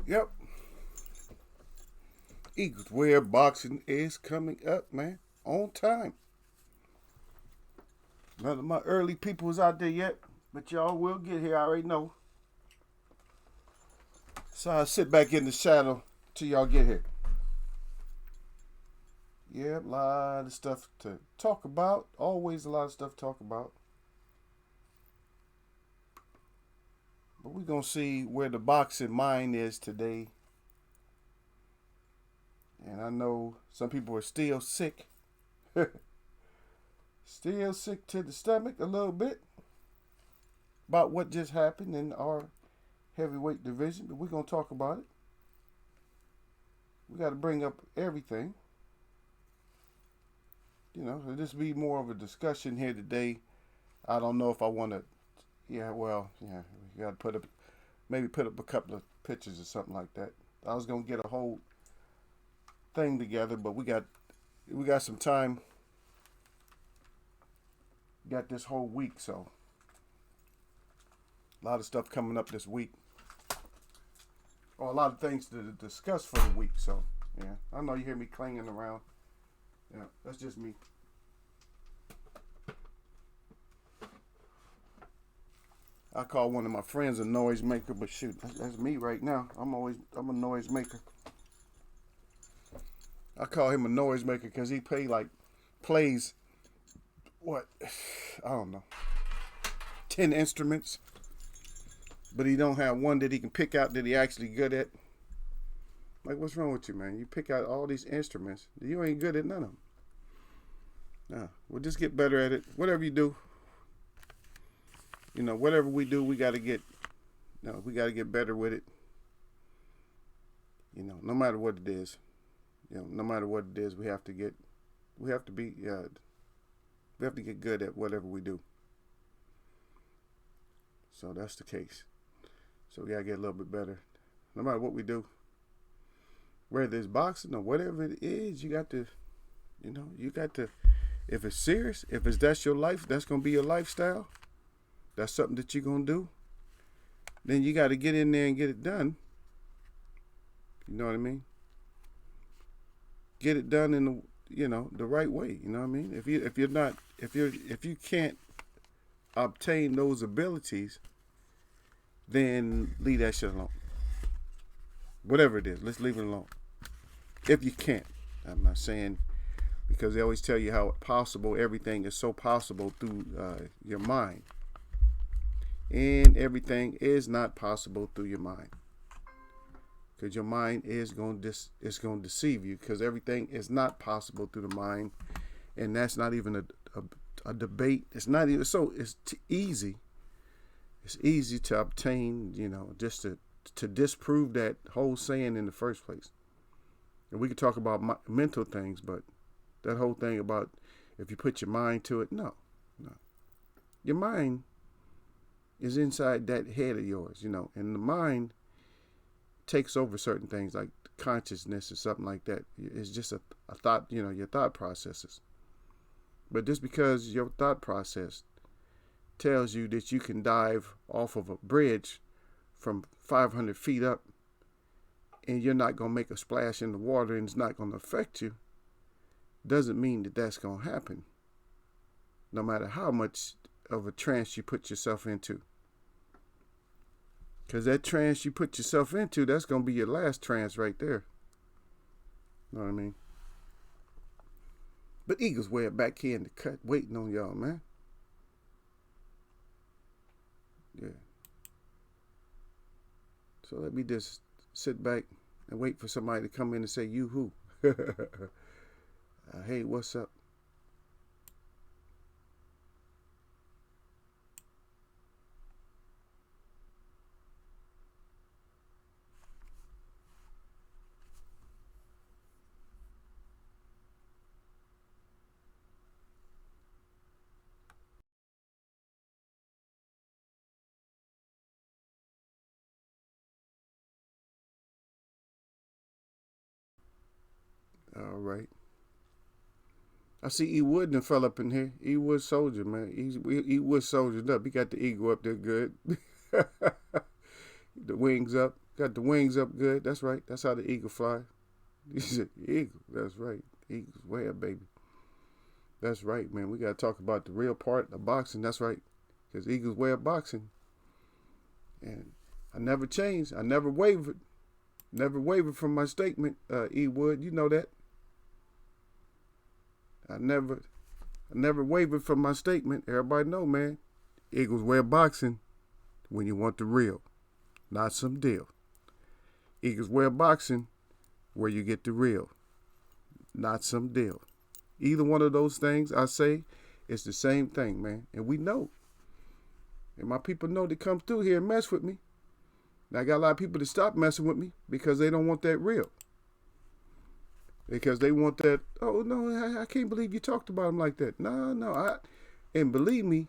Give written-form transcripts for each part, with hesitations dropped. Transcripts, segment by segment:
Yep. Eagles Where Boxing is coming up, man. On time. None of my early people is out there yet, but y'all will get here. I already know. So I sit back in the shadow till y'all get here. Yeah, a lot of stuff to talk about. Always a lot of stuff to talk about. But we're going to see where the boxing mind is today. And I know some people are still sick. Still sick to the stomach a little bit about what just happened in our heavyweight division. But we're going to talk about it. We got to bring up everything. You know, so this be more of a discussion here today. I don't know if I want to. Yeah, well, yeah, we got to maybe put up a couple of pictures or something like that. I was gonna get a whole thing together, but we got some time. Got this whole week, so a lot of stuff coming up this week, or a lot of things to discuss for the week. So yeah, I know you hear me clanging around. Yeah, that's just me. I call one of my friends a noise maker, but shoot, that's me right now. I'm a noise maker. I call him a noise maker because he plays what, I don't know, 10 instruments, but he don't have one that he can pick out that he actually good at. Like, what's wrong with you, man? You pick out all these instruments, you ain't good at none of them. Nah, we'll just get better at it. Whatever you do, whatever we do, we got to get better with it. No matter what it is, no matter what it is, we have to get good at whatever we do. So that's the case. So we got to get a little bit better. No matter what we do, whether it's boxing or whatever it is, you got to, if it's serious, that's your life, that's going to be your lifestyle, that's something that you're going to do, then you got to get in there and get it done. You know what I mean? Get it done in the right way. You know what I mean? If you can't obtain those abilities, then leave that shit alone. Whatever it is, let's leave it alone. If you can't. I'm not saying, because they always tell you how possible everything is so possible through your mind. And everything is not possible through your mind. Because your mind is going to deceive you, because everything is not possible through the mind. And that's not even a debate. It's not even it's easy. It's easy to obtain, just to disprove that whole saying in the first place. And we could talk about mental things, but that whole thing about if you put your mind to it, no. Your mind is inside that head of yours, and the mind takes over certain things like consciousness or something like that. It's just a thought, your thought processes. But just because your thought process tells you that you can dive off of a bridge from 500 feet up and you're not going to make a splash in the water and it's not going to affect you, doesn't mean that that's going to happen, no matter how much of a trance you put yourself into. Because that trance you put yourself into, that's going to be your last trance right there. Know what I mean? But Eagles way back here in the cut, waiting on y'all, man. Yeah. So let me just sit back and wait for somebody to come in and say, you who? Hey, what's up? All right. I see E Wood and fell up in here. E Wood soldier, man. E Wood soldiered up. He got the ego up there good. The wings up. Got the wings up good. That's right. That's how the eagle fly. He said, eagle. That's right. Eagles web, baby. That's right, man. We got to talk about the real part of boxing. That's right. Because eagles web boxing. And I never changed. I never wavered. Never wavered from my statement, E. Wood. You know that. I never wavered from my statement. Everybody know, man. Eagles wear boxing when you want the real, not some deal. Eagles wear boxing where you get the real, not some deal. Either one of those things, I say, it's the same thing, man. And we know. And my people know they come through here and mess with me. Now, I got a lot of people that stop messing with me because they don't want that real. Because they want that, oh, no, I can't believe you talked about him like that. No. And believe me,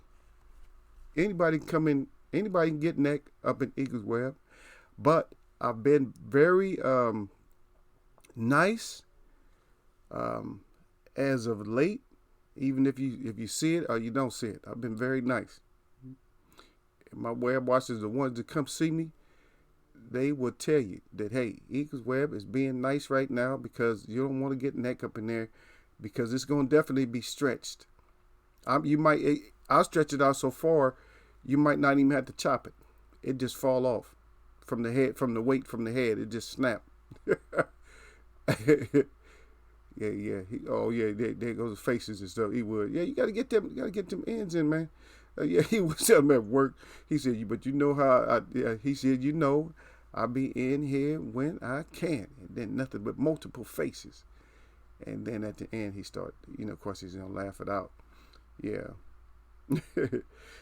anybody can come in, anybody can get neck up in Eagles Web. But I've been very nice as of late, even if you see it or you don't see it. I've been very nice. My web watchers, the ones that come see me, they will tell you that, hey, Eagles Web is being nice right now because you don't want to get neck up in there because it's going to definitely be stretched. I'll stretch it out so far, you might not even have to chop it. It just fall off from the head, from the weight from the head. It just snap. Yeah. There goes the faces and stuff. He would. Yeah, you got to get them ends in, man. Yeah, he was telling me at work. He said, but you know how he said, I be in here when I can. And then nothing but multiple faces. And then at the end, he started, of course, he's going to laugh it out. Yeah.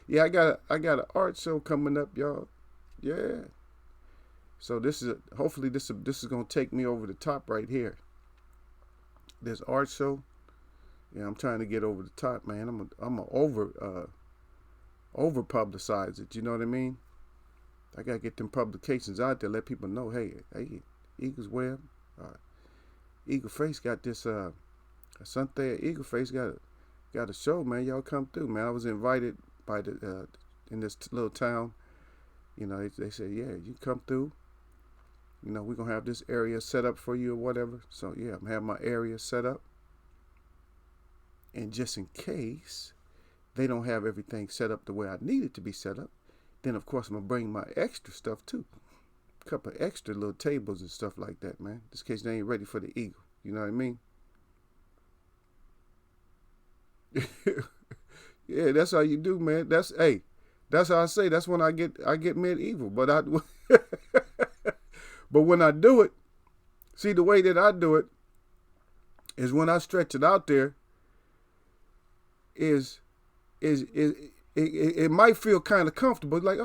Yeah, I got an art show coming up, y'all. Yeah. So hopefully this is going to take me over the top right here. This art show. Yeah, I'm trying to get over the top, man. I'm a over publicize it, you know what I mean? I gotta get them publications out there, let people know, hey, Eagles Web, Eagle Face got this Sunday Eagle Face got a show, man. Y'all come through, man. I was invited by in this little town. They said, yeah, you come through. We're gonna have this area set up for you or whatever. So yeah, I'm having my area set up. And just in case they don't have everything set up the way I need it to be set up, then of course I'm going to bring my extra stuff too. A couple of extra little tables and stuff like that, man. Just in case they ain't ready for the eagle. You know what I mean? Yeah, that's how you do, man. That's how I say. That's when I get medieval. But but when I do it, see, the way that I do it is when I stretch it out there it might feel kind of comfortable, like,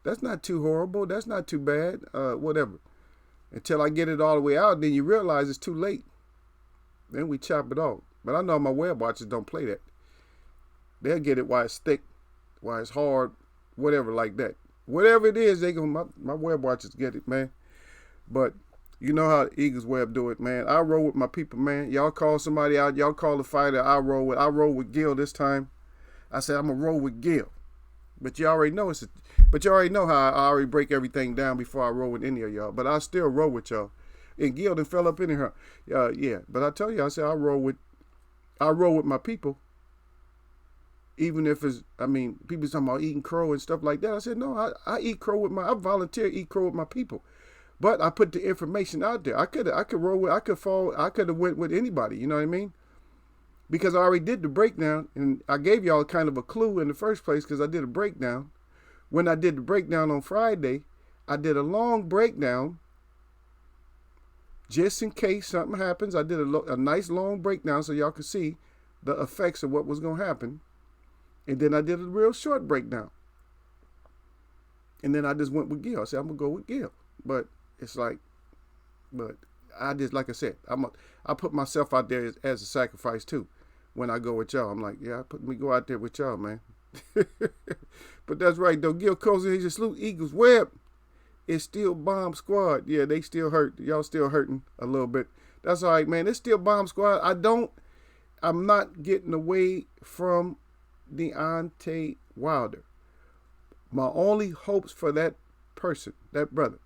that's not too horrible, that's not too bad, whatever, until I get it all the way out. Then you realize it's too late, then we chop it off. But I know my web watchers don't play that. They'll get it while it's thick, while it's hard, whatever, like that. Whatever it is, my web watchers get it, man. But you know how the Eagles Web do it, man. I roll with my people, man. Y'all call somebody out. Y'all call the fighter. I roll with Gil this time. I said I'm gonna roll with Gil. But you already know how I already break everything down before I roll with any of y'all. But I still roll with y'all. And Gil done fell up in here. Yeah. But I tell you, I said I roll with my people. Even if people talking about eating crow and stuff like that. I said, no, I eat crow I volunteer to eat crow with my people. But I put the information out there. I could have went with anybody, you know what I mean? Because I already did the breakdown, and I gave y'all kind of a clue in the first place because I did a breakdown. When I did the breakdown on Friday, I did a long breakdown just in case something happens. I did a nice long breakdown so y'all could see the effects of what was going to happen. And then I did a real short breakdown. And then I just went with Gil. I said, I'm going to go with Gil. But it's like, I just, like I said, I put myself out there as a sacrifice too. When I go with y'all, I'm like, yeah, me go out there with y'all, man. But that's right, though. Gil Cozy, he's a salute. Eagles Web is still Bomb Squad. Yeah, they still hurt. Y'all still hurting a little bit. That's all right, man. It's still Bomb Squad. I'm not getting away from Deontay Wilder. My only hopes for that person, that brother.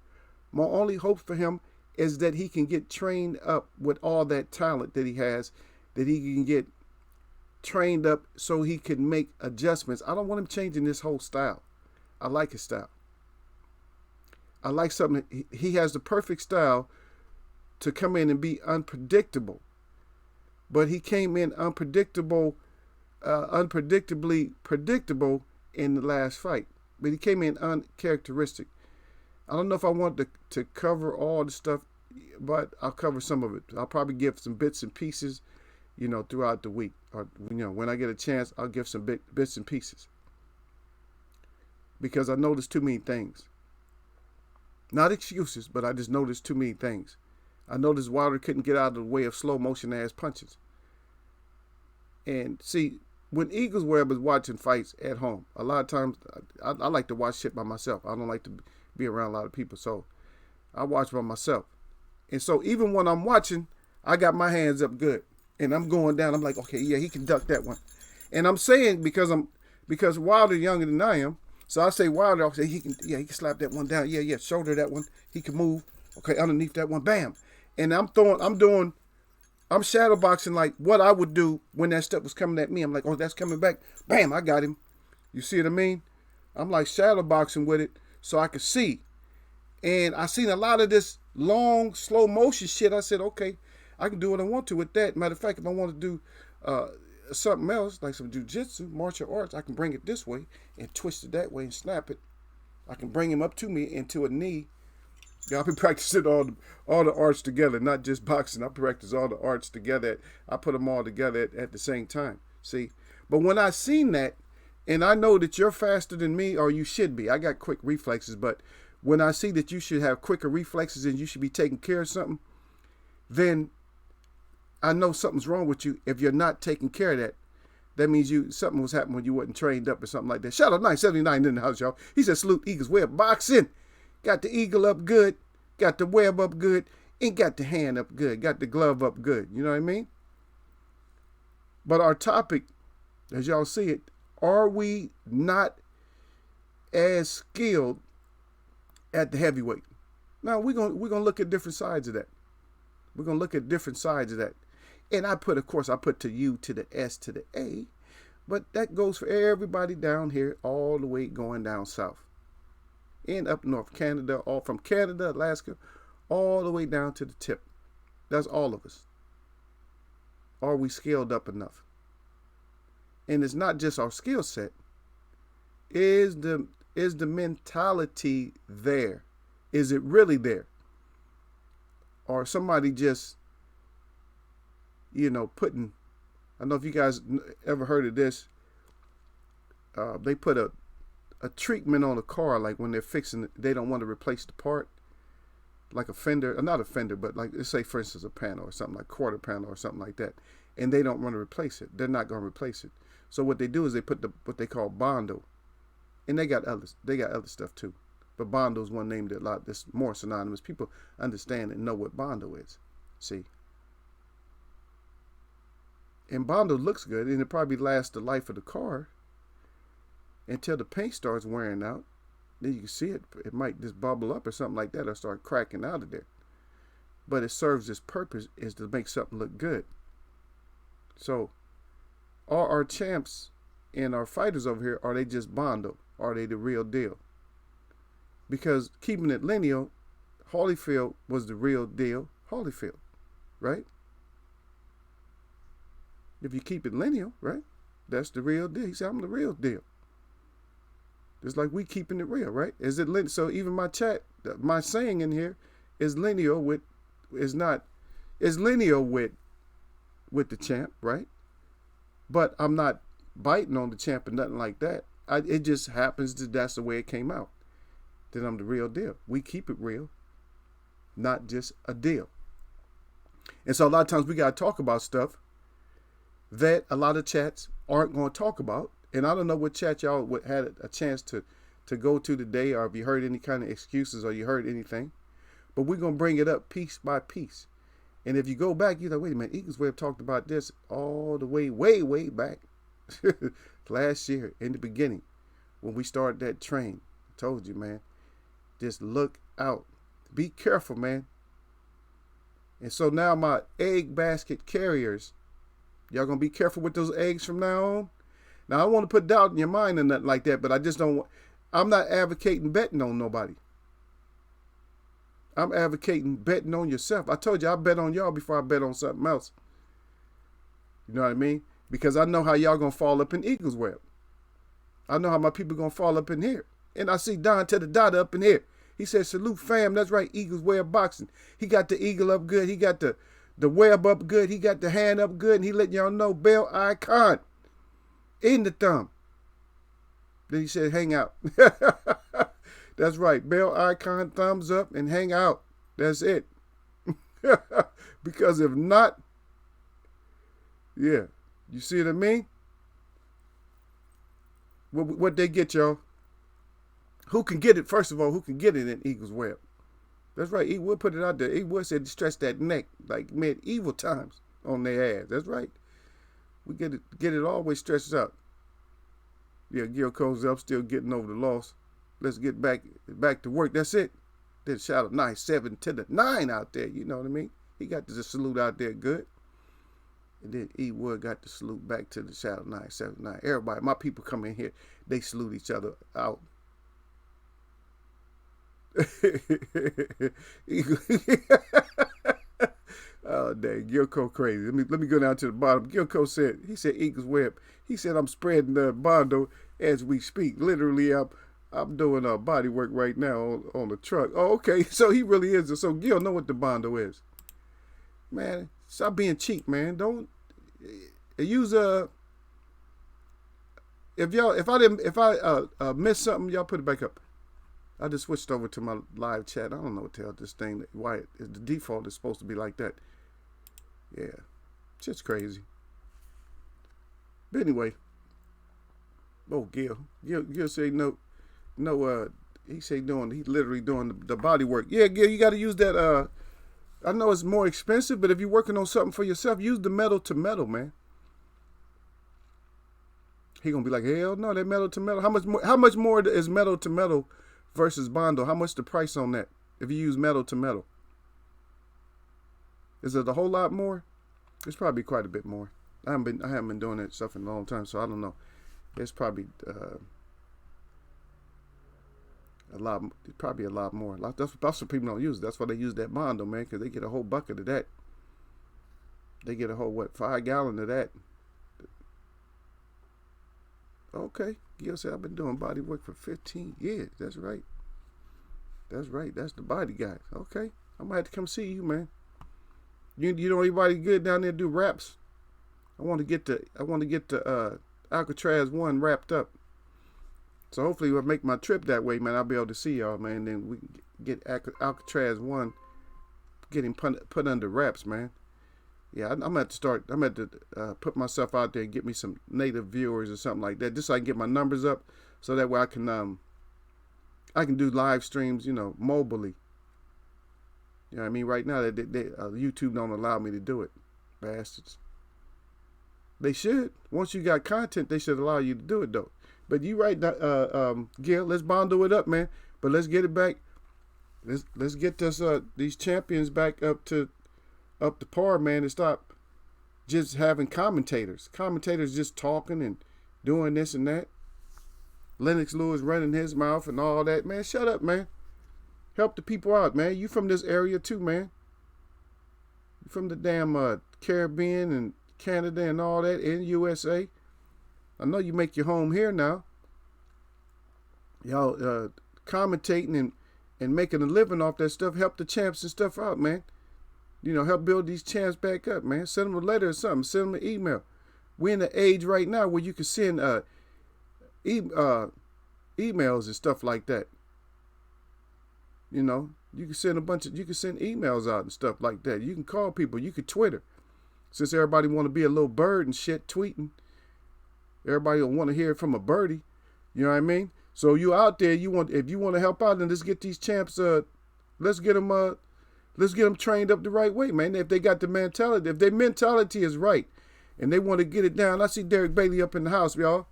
My only hope for him is that he can get trained up with all that talent that he has, that he can get trained up so he can make adjustments. I don't want him changing his whole style. I like his style. I like something. He has the perfect style to come in and be unpredictable. But he came in unpredictably predictable in the last fight. But he came in uncharacteristic. I don't know if I want to cover all the stuff, but I'll cover some of it. I'll probably give some bits and pieces, throughout the week. Or, when I get a chance, I'll give some bits and pieces. Because I noticed too many things. Not excuses, but I just noticed too many things. I noticed Wilder couldn't get out of the way of slow motion ass punches. And see, when Eagles Web is watching fights at home, a lot of times I like to watch shit by myself. I don't like to be around a lot of people, so I watch by myself. And so even when I'm watching, I got my hands up good, and I'm going down. I'm like, okay, yeah, he can duck that one. And I'm saying because Wilder younger than I am, so I say Wilder. I'll say he can slap that one down. Yeah, shoulder that one. He can move. Okay, underneath that one, bam. And I'm shadow boxing like what I would do when that stuff was coming at me. I'm like, oh, that's coming back. Bam, I got him. You see what I mean? I'm like shadow boxing with it so I could see. And I seen a lot of this long, slow motion shit. I said, okay, I can do what I want to with that. Matter of fact, if I want to do something else, like some jiu-jitsu, martial arts, I can bring it this way and twist it that way and snap it. I can bring him up to me into a knee. Yeah, I've been practicing all the arts together, not just boxing. I practice all the arts together. I put them all together at the same time. See? But when I seen that, and I know that you're faster than me, or you should be. I got quick reflexes, but when I see that you should have quicker reflexes and you should be taking care of something, then I know something's wrong with you if you're not taking care of that. That means something was happening when you wasn't trained up or something like that. Shout out 979 in the house, y'all. He said, salute Eagles Web Boxing. Got the eagle up good, got the web up good, and got the hand up good, got the glove up good. You know what I mean? But our topic, as y'all see it, are we not as skilled at the heavyweight? Now, we're gonna look at different sides of that. We're going to look at different sides of that. And I put the U to the S to the A, but that goes for everybody down here, all the way going down south. And up north, Canada, all from Canada, Alaska, all the way down to the tip. That's all of us. Are we scaled up enough? And it's not just our skill set. Is the mentality there? Is it really there? Or somebody just, putting, I don't know if you guys ever heard of this. They put a treatment on a car, like when they're fixing it, they don't want to replace the part, like a fender, not a fender, but like, let's say for instance a panel or something, like quarter panel or something like that, and they don't want to replace it. They're not going to replace it. So what they do is they put what they call Bondo, and they got other stuff too, but Bondo is one name that a lot that's more synonymous. People understand and know what Bondo is. See, and Bondo looks good, and it probably lasts the life of the car until the paint starts wearing out. Then you can see it might just bubble up or something like that, or start cracking out of there. But it serves its purpose is to make something look good. So are our champs and our fighters over here, are they just Bondo? Are they the real deal? Because keeping it lineal, Holyfield was the real deal Holyfield, right? If you keep it lineal, right? That's the real deal. He said, I'm the real deal. Just like we keeping it real, right? Is it linear? So even my saying in here is lineal with the champ, right? But I'm not biting on the champ or nothing like that. It just happens that's the way it came out. That I'm the real deal. We keep it real, not just a deal. And so a lot of times we got to talk about stuff that a lot of chats aren't going to talk about. And I don't know what chat y'all had a chance to go to today, or if you heard any kind of excuses or you heard anything. But we're going to bring it up piece by piece. And if you go back, you're like, wait a minute, Eagles Web talked about this all the way, way back last year in the beginning when we started that train. I told you, man. Just look out. Be careful, man. And so now my egg basket carriers, y'all gonna be careful with those eggs from now on. Now I don't want to put doubt in your mind or nothing like that, but I just don't. I'm not advocating betting on nobody. I'm advocating betting on yourself. I told you I bet on y'all before I bet on something else. You know what I mean? Because I know how y'all gonna fall up in Eagles web. I know how my people gonna fall up in here. And I see Don to the dot up in here. He said, salute fam. That's right, Eagles web boxing. He got the eagle up good. He got the web up good. He got the hand up good. And he let y'all know bell icon in the thumb. Then he said, hang out. That's right. Bell icon, thumbs up, and hang out. That's it. Because if not, yeah. You see what I mean? What they get, y'all? Who can get it? First of all, who can get it in Eagles web? That's right. E Wood put it out there. E Wood said to stretch that neck like medieval times on their ass. That's right. We get it always stretched out. Yeah, Gil Cole's up, still getting over the loss. Let's get back to work. That's it. Then shout out 9-7 to the 9 out there. You know what I mean? He got the salute out there good. And then E Wood got the salute back to the shout out 9-7-9. Everybody, my people come in here, they salute each other out. Oh dang, Gilco crazy. Let me go down to the bottom. Gilco said, he said Eagles web. He said I'm spreading the bondo as we speak. Literally, I'm doing body work right now on the truck. Oh, okay. So he really is. So Gil know what the bondo is. Man, stop being cheap, man. Don't use if I missed something, y'all put it back up. I just switched over to my live chat. I don't know what the hell this thing, why the default is supposed to be like that. Yeah, shit's crazy. But anyway, oh Gil say no, he literally doing the body work. Yeah, Gil, you got to use that. I know it's more expensive, but if you're working on something for yourself, use the metal to metal, man. He gonna be like, hell no, that metal to metal. How much more is metal to metal versus bondo? How much the price on that if you use metal to metal? Is it a whole lot more? It's probably quite a bit more. I haven't been doing that stuff in a long time, so I don't know. It's probably a lot more. That's what people don't use. That's why they use that bondo, man, because they get a whole bucket of that. They get a whole 5 gallon of that. Okay, Gil said I've been doing body work for 15 years. That's right. That's right. That's the body guy. Okay, I might have to come see you, man. You know anybody good down there do raps? I want to get the Alcatraz 1 wrapped up. So hopefully we'll make my trip that way, man. I'll be able to see y'all, man. Then we can get Alcatraz 1, get him put under wraps, man. Yeah, I'm at to put myself out there and get me some native viewers or something like that, just so I can get my numbers up, so that way I can do live streams, mobily. You know what I mean? Right now, YouTube don't allow me to do it, bastards. They should. Once you got content, they should allow you to do it, though. But you right, Gil, let's bondo it up, man. But let's get it back. Let's get these champions back up to par, man, and stop just having commentators. Commentators just talking and doing this and that. Lennox Lewis running his mouth and all that. Man, shut up, man. Help the people out, man. You from this area too, man. You from the damn Caribbean and Canada and all that, in USA. I know you make your home here now. Y'all commentating and making a living off that stuff. Help the champs and stuff out, man. Help build these champs back up, man. Send them a letter or something. Send them an email. We're in the age right now where you can send emails and stuff like that. You can send emails out and stuff like that. You can call people. You can Twitter. Since everybody want to be a little bird and shit tweeting, everybody will want to hear it from a birdie. You know what I mean? So you out there, if you want to help out, then let's get these champs. Let's get them trained up the right way, man. If they got the mentality, if their mentality is right, and they want to get it down. I see Derek Bailey up in the house, y'all.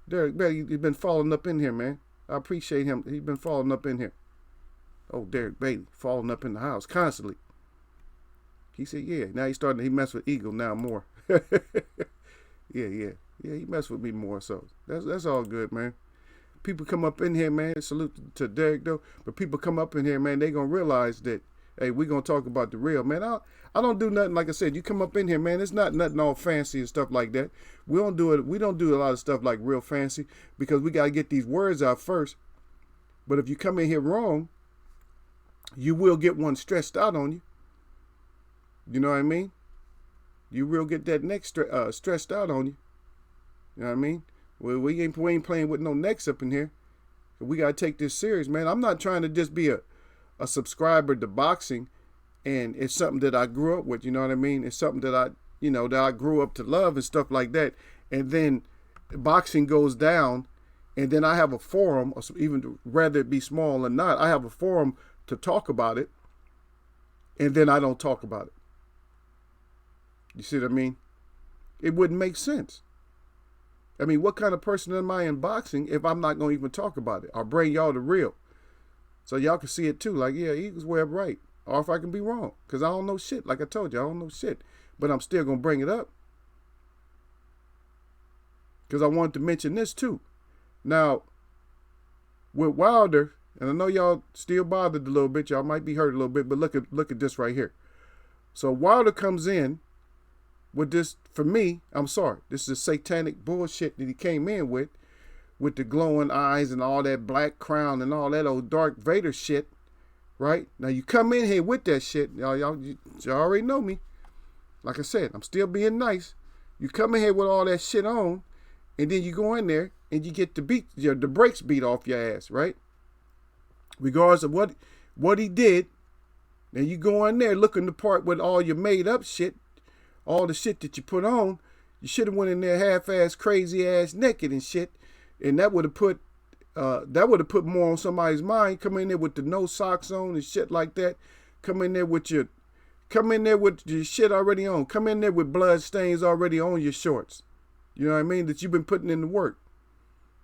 Derek Bailey, he's been falling up in here, man. I appreciate him. He's been falling up in here. Oh, Derek Bailey, falling up in the house constantly. He said, yeah. Now he mess with Eagle now more. Yeah. He mess with me more. So that's all good, man. People come up in here, man. Salute to Derek though. But people come up in here, man. They gonna realize that, hey, we gonna talk about the real, man. I don't do nothing, like I said. You come up in here, man. It's not nothing all fancy and stuff like that. We don't do it. We don't do a lot of stuff like real fancy because we gotta get these words out first. But if you come in here wrong, you will get one stretched out on you. You know what I mean? You will get that neck stretched out on you. You know what I mean? Well, we ain't playing with no necks up in here. We got to take this serious, man. I'm not trying to just be a subscriber to boxing, and it's something that I grew up with, you know what I mean? It's something that I grew up to love and stuff like that. And then boxing goes down, and then I have a forum, or even rather it be small or not, I have a forum to talk about it, and then I don't talk about it. You see what I mean? It wouldn't make sense. I mean, what kind of person am I in boxing if I'm not going to even talk about it? I'll bring y'all the real. So y'all can see it too. Like, yeah, he was way up right. Or if I can be wrong. Because I don't know shit. Like I told you, I don't know shit. But I'm still going to bring it up. Because I wanted to mention this too. Now, with Wilder, and I know y'all still bothered a little bit. Y'all might be hurt a little bit. But look at this right here. So Wilder comes in with this, for me, I'm sorry, this is satanic bullshit that he came in with the glowing eyes and all that black crown and all that old Darth Vader shit, right? Now you come in here with that shit, y'all already know me. Like I said, I'm still being nice. You come in here with all that shit on, and then you go in there and you get the brakes beat off your ass, right? Regardless of what he did, and you go in there looking the part with all your made up shit, all the shit that you put on, you should have went in there half-ass, crazy-ass naked and shit, and that would have put more on somebody's mind. Come in there with the no socks on and shit like that. Come in there with your shit already on. Come in there with blood stains already on your shorts. You know what I mean? That you've been putting in the work.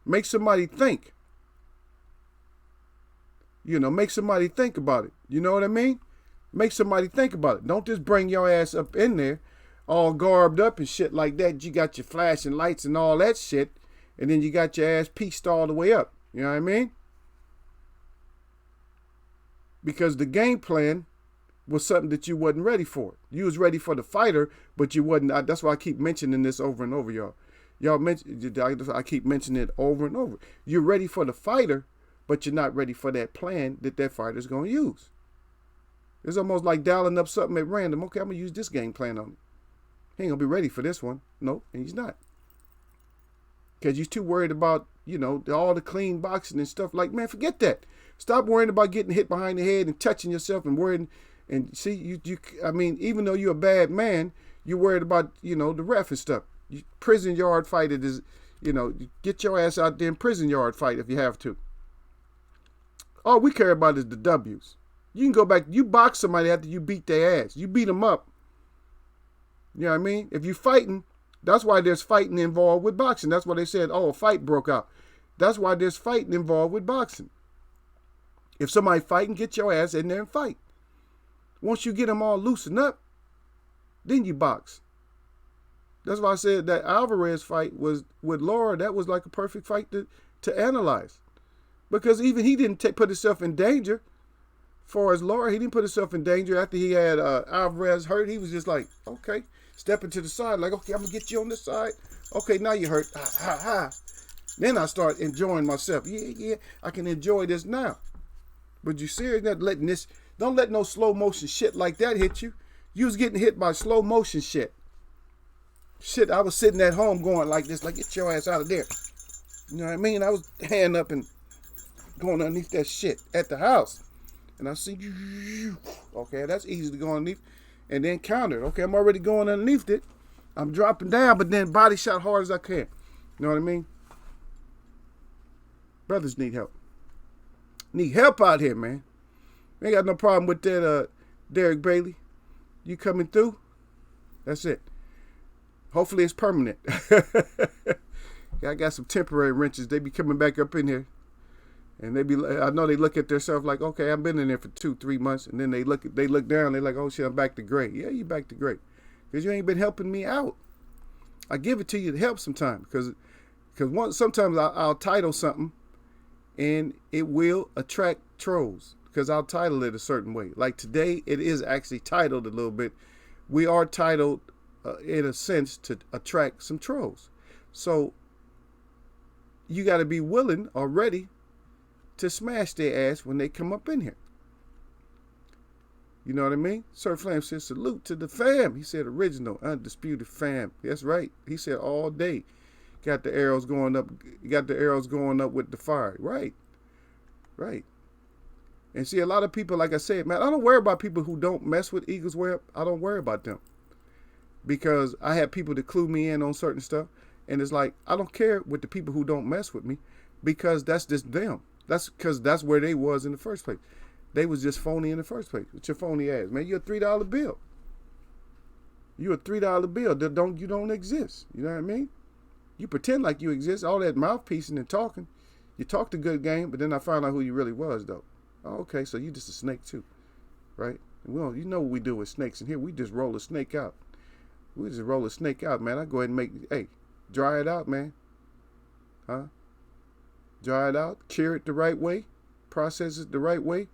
Make somebody think. You know, make somebody think about it. You know what I mean? Make somebody think about it. Don't just bring your ass up in there all garbed up and shit like that. You got your flashing lights and all that shit, and then you got your ass pieced all the way up. You know what I mean? Because the game plan was something that you wasn't ready for. You was ready for the fighter, but you wasn't. That's why I keep mentioning this over and over, y'all. I keep mentioning it over and over. You're ready for the fighter, but you're not ready for that plan that fighter's going to use. It's almost like dialing up something at random. Okay, I'm going to use this game plan on it. He ain't going to be ready for this one. No, and he's not. Because you're too worried about, all the clean boxing and stuff. Like, man, forget that. Stop worrying about getting hit behind the head and touching yourself and worrying. And see, even though you're a bad man, you're worried about, the ref and stuff. Prison yard fight it is, get your ass out there and prison yard fight if you have to. All we care about is the W's. You can go back, you box somebody after you beat their ass. You beat them up. You know what I mean? If you're fighting, that's why there's fighting involved with boxing. That's why they said, a fight broke out. That's why there's fighting involved with boxing. If somebody fighting, get your ass in there and fight. Once you get them all loosened up, then you box. That's why I said that Alvarez fight was with Laura. That was like a perfect fight to analyze. Because even he didn't put himself in danger. As far as Laura, he didn't put himself in danger after he had Alvarez hurt. He was just like, okay, stepping to the side. Like, okay, I'm going to get you on this side. Okay, now you hurt. Ha, ha, ha. Then I start enjoying myself. Yeah, I can enjoy this now. But you serious? Don't let no slow motion shit like that hit you. You was getting hit by slow motion shit. Shit, I was sitting at home going like this, like, get your ass out of there. You know what I mean? I was hand up and going underneath that shit at the house. And I see, okay, that's easy to go underneath. And then counter. Okay, I'm already going underneath it. I'm dropping down, but then body shot hard as I can. You know what I mean? Brothers need help. Need help out here, man. Ain't got no problem with that, Derek Bailey. You coming through? That's it. Hopefully it's permanent. I got some temporary wrenches. They be coming back up in here. And I know they look at themselves like, okay, I've been in there for 2-3 months, and then they look down, they're like, oh shit, I'm back to gray. Yeah, you back to gray, because you ain't been helping me out. I give it to you to help sometimes, because sometimes I'll title something, and it will attract trolls, because I'll title it a certain way. Like today, it is actually titled a little bit. We are titled, in a sense, to attract some trolls. So you got to be willing or ready to smash their ass when they come up in here. You know what I mean? Sir Flam said, salute to the fam. He said, original, undisputed fam. That's right. He said, all day. Got the arrows going up. Got the arrows going up with the fire. Right. Right. And see, a lot of people, like I said, man, I don't worry about people who don't mess with Eagles Web. I don't worry about them. Because I have people that clue me in on certain stuff. And it's like, I don't care with the people who don't mess with me, because that's just them. That's because that's where they was in the first place. They was just phony in the first place. With your phony ass, man. You're a $3 bill. You're a $3 bill. You don't exist. You know what I mean? You pretend like you exist. All that mouthpiecing and talking. You talked a good game, but then I found out who you really was, though. Oh, okay, so you just a snake too, right? And you know what we do with snakes in here. We just roll a snake out. We just roll a snake out, man. I go ahead and dry it out, man. Huh? Dry it out, cure it the right way, process it the right way,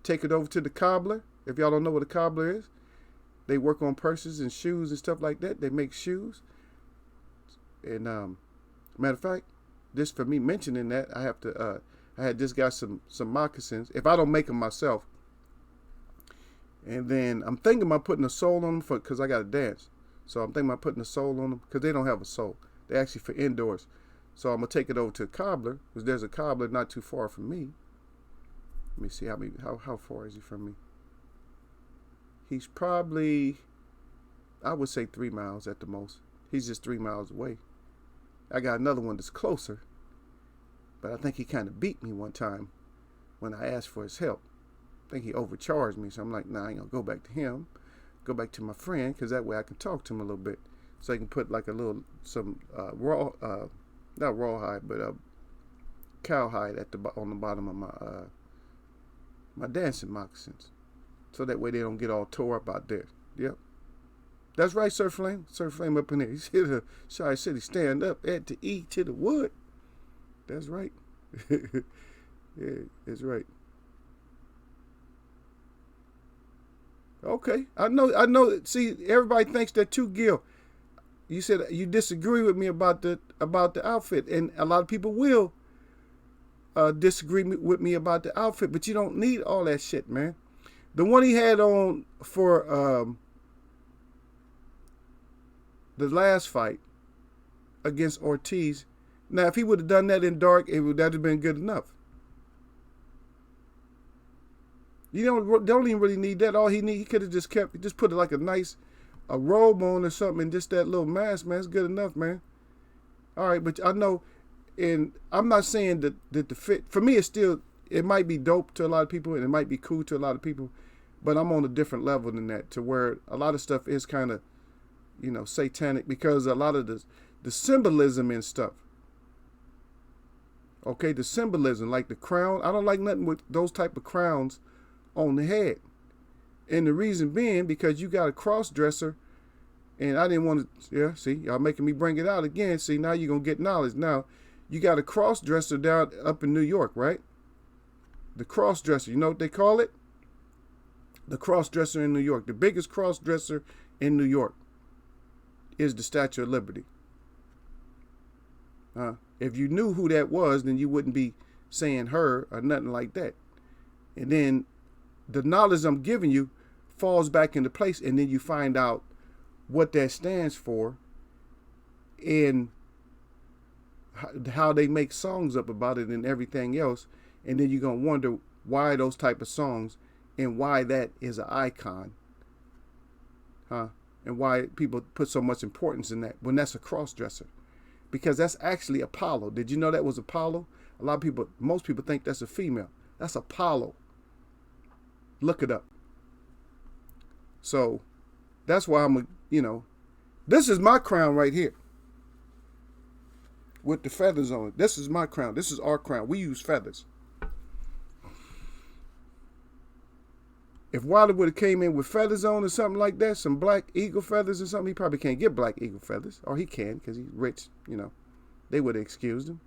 take it over to the cobbler. If y'all don't know what a cobbler is, they work on purses and shoes and stuff like that. They make shoes. And matter of fact, just for me mentioning that, I have to. I had just got some moccasins. If I don't make them myself, and then I'm thinking about putting a sole on them because I got to dance. So I'm thinking about putting a sole on them because they don't have a sole. They're actually for indoors. So I'm gonna take it over to a cobbler, because there's a cobbler not too far from me. Let me see how far is he from me? He's probably, I would say 3 miles at the most. He's just 3 miles away. I got another one that's closer, but I think he kind of beat me one time when I asked for his help. I think he overcharged me, so I'm like, nah, I ain't gonna go back to him. Go back to my friend, because that way I can talk to him a little bit, so I can put like not rawhide, but cowhide on the bottom of my dancing moccasins, so that way they don't get all tore up out there. Yep, that's right, Sir Flame. Sir Flame up in there. He's here to Shy City stand up at to eat to the wood. That's right. Yeah, that's right. Okay, I know. See, everybody thinks that too, Gil. You said you disagree with me about the outfit, and a lot of people will disagree with me about the outfit, but you don't need all that shit, man. The one he had on for the last fight against Ortiz. Now, if he would have done that in dark, that'd have been good enough. You don't even really need that. All he could have just put like a nice robe on or something, and just that little mask, man. It's good enough, man. All right, but I know, and I'm not saying that the fit, for me, it might be dope to a lot of people, and it might be cool to a lot of people, but I'm on a different level than that, to where a lot of stuff is kind of, satanic, because a lot of the symbolism and stuff. Okay, the symbolism, like the crown. I don't like nothing with those type of crowns on the head. And the reason being, because you got a cross-dresser, and I didn't want to, see, y'all making me bring it out again. See, now you're going to get knowledge. Now, you got a cross-dresser down up in New York, right? The cross-dresser, you know what they call it? The cross-dresser in New York. The biggest cross-dresser in New York is the Statue of Liberty. If you knew who that was, then you wouldn't be saying her or nothing like that. And then the knowledge I'm giving you falls back into place, and then you find out what that stands for and how they make songs up about it and everything else. And then you're going to wonder why those type of songs and why that is an icon. And why people put so much importance in that when that's a cross-dresser. Because that's actually Apollo. Did you know that was Apollo? Most people think that's a female. That's Apollo. Look it up. So that's why this is my crown right here with the feathers on it. This is my crown. This is our crown. We use feathers. If Wilder would have came in with feathers on or something like that, some black eagle feathers or something, he probably can't get black eagle feathers. Or he can because he's rich, They would have excused him.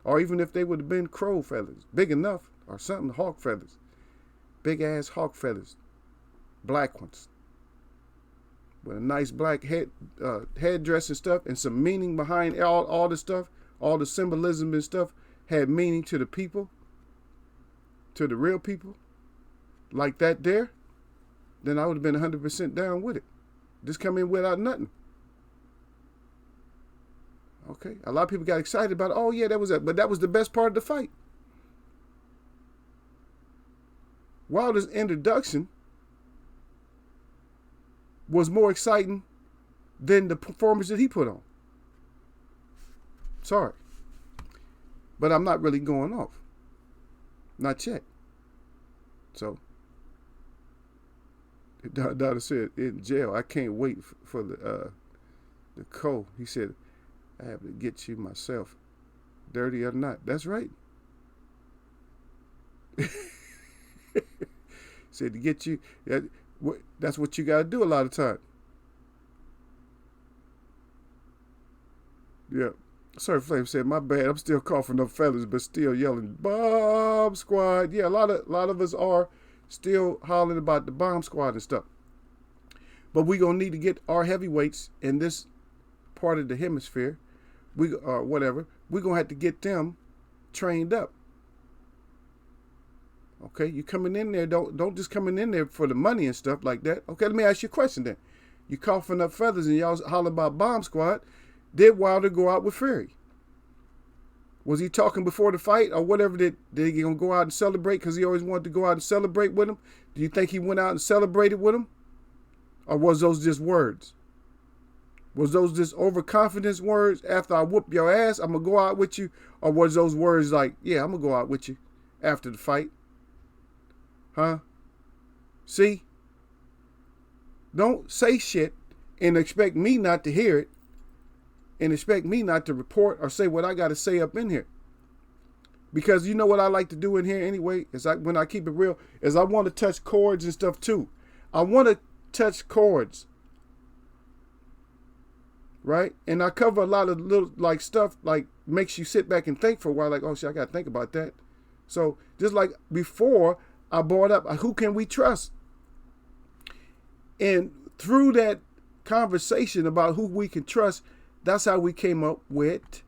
Or even if they would have been crow feathers, big enough, or something, hawk feathers. Big ass hawk feathers. Black ones. With a nice black headdress and stuff, and some meaning behind all the stuff, all the symbolism and stuff had meaning to the people, to the real people, like that there, then I would have been 100% down with it. Just come in without nothing. Okay, a lot of people got excited about, oh yeah, but that was the best part of the fight. Wilder's introduction was more exciting than the performance that he put on. Sorry. But I'm not really going off. Not yet. So, Dada said, in jail, I can't wait for the co. He said, I have to get you myself, dirty or not. That's right. Said to get you, that's what you got to do a lot of time. Yeah. Sir Flame said, my bad, I'm still coughing up feathers, but still yelling, Bomb Squad. Yeah, a lot of us are still hollering about the Bomb Squad and stuff. But we're going to need to get our heavyweights in this part of the hemisphere, whatever. We're going to have to get them trained up. Okay, you coming in there, don't just coming in there for the money and stuff like that. Okay, let me ask you a question then. You coughing up feathers and y'all hollering about Bomb Squad. Did Wilder go out with Fury? Was he talking before the fight or whatever? Did he gonna go out and celebrate because he always wanted to go out and celebrate with him? Do you think he went out and celebrated with him? Or was those just words? Was those just overconfidence words? After I whoop your ass, I'm gonna go out with you? Or was those words like, yeah, I'm gonna go out with you after the fight? Huh? See? Don't say shit and expect me not to hear it and expect me not to report or say what I got to say up in here. Because you know what I like to do in here anyway, when I keep it real, is I want to touch chords and stuff too. I want to touch chords. Right? And I cover a lot of little like stuff like makes you sit back and think for a while, like, oh shit, I got to think about that. So just like before, I brought up, who can we trust? And through that conversation about who we can trust, that's how we came up with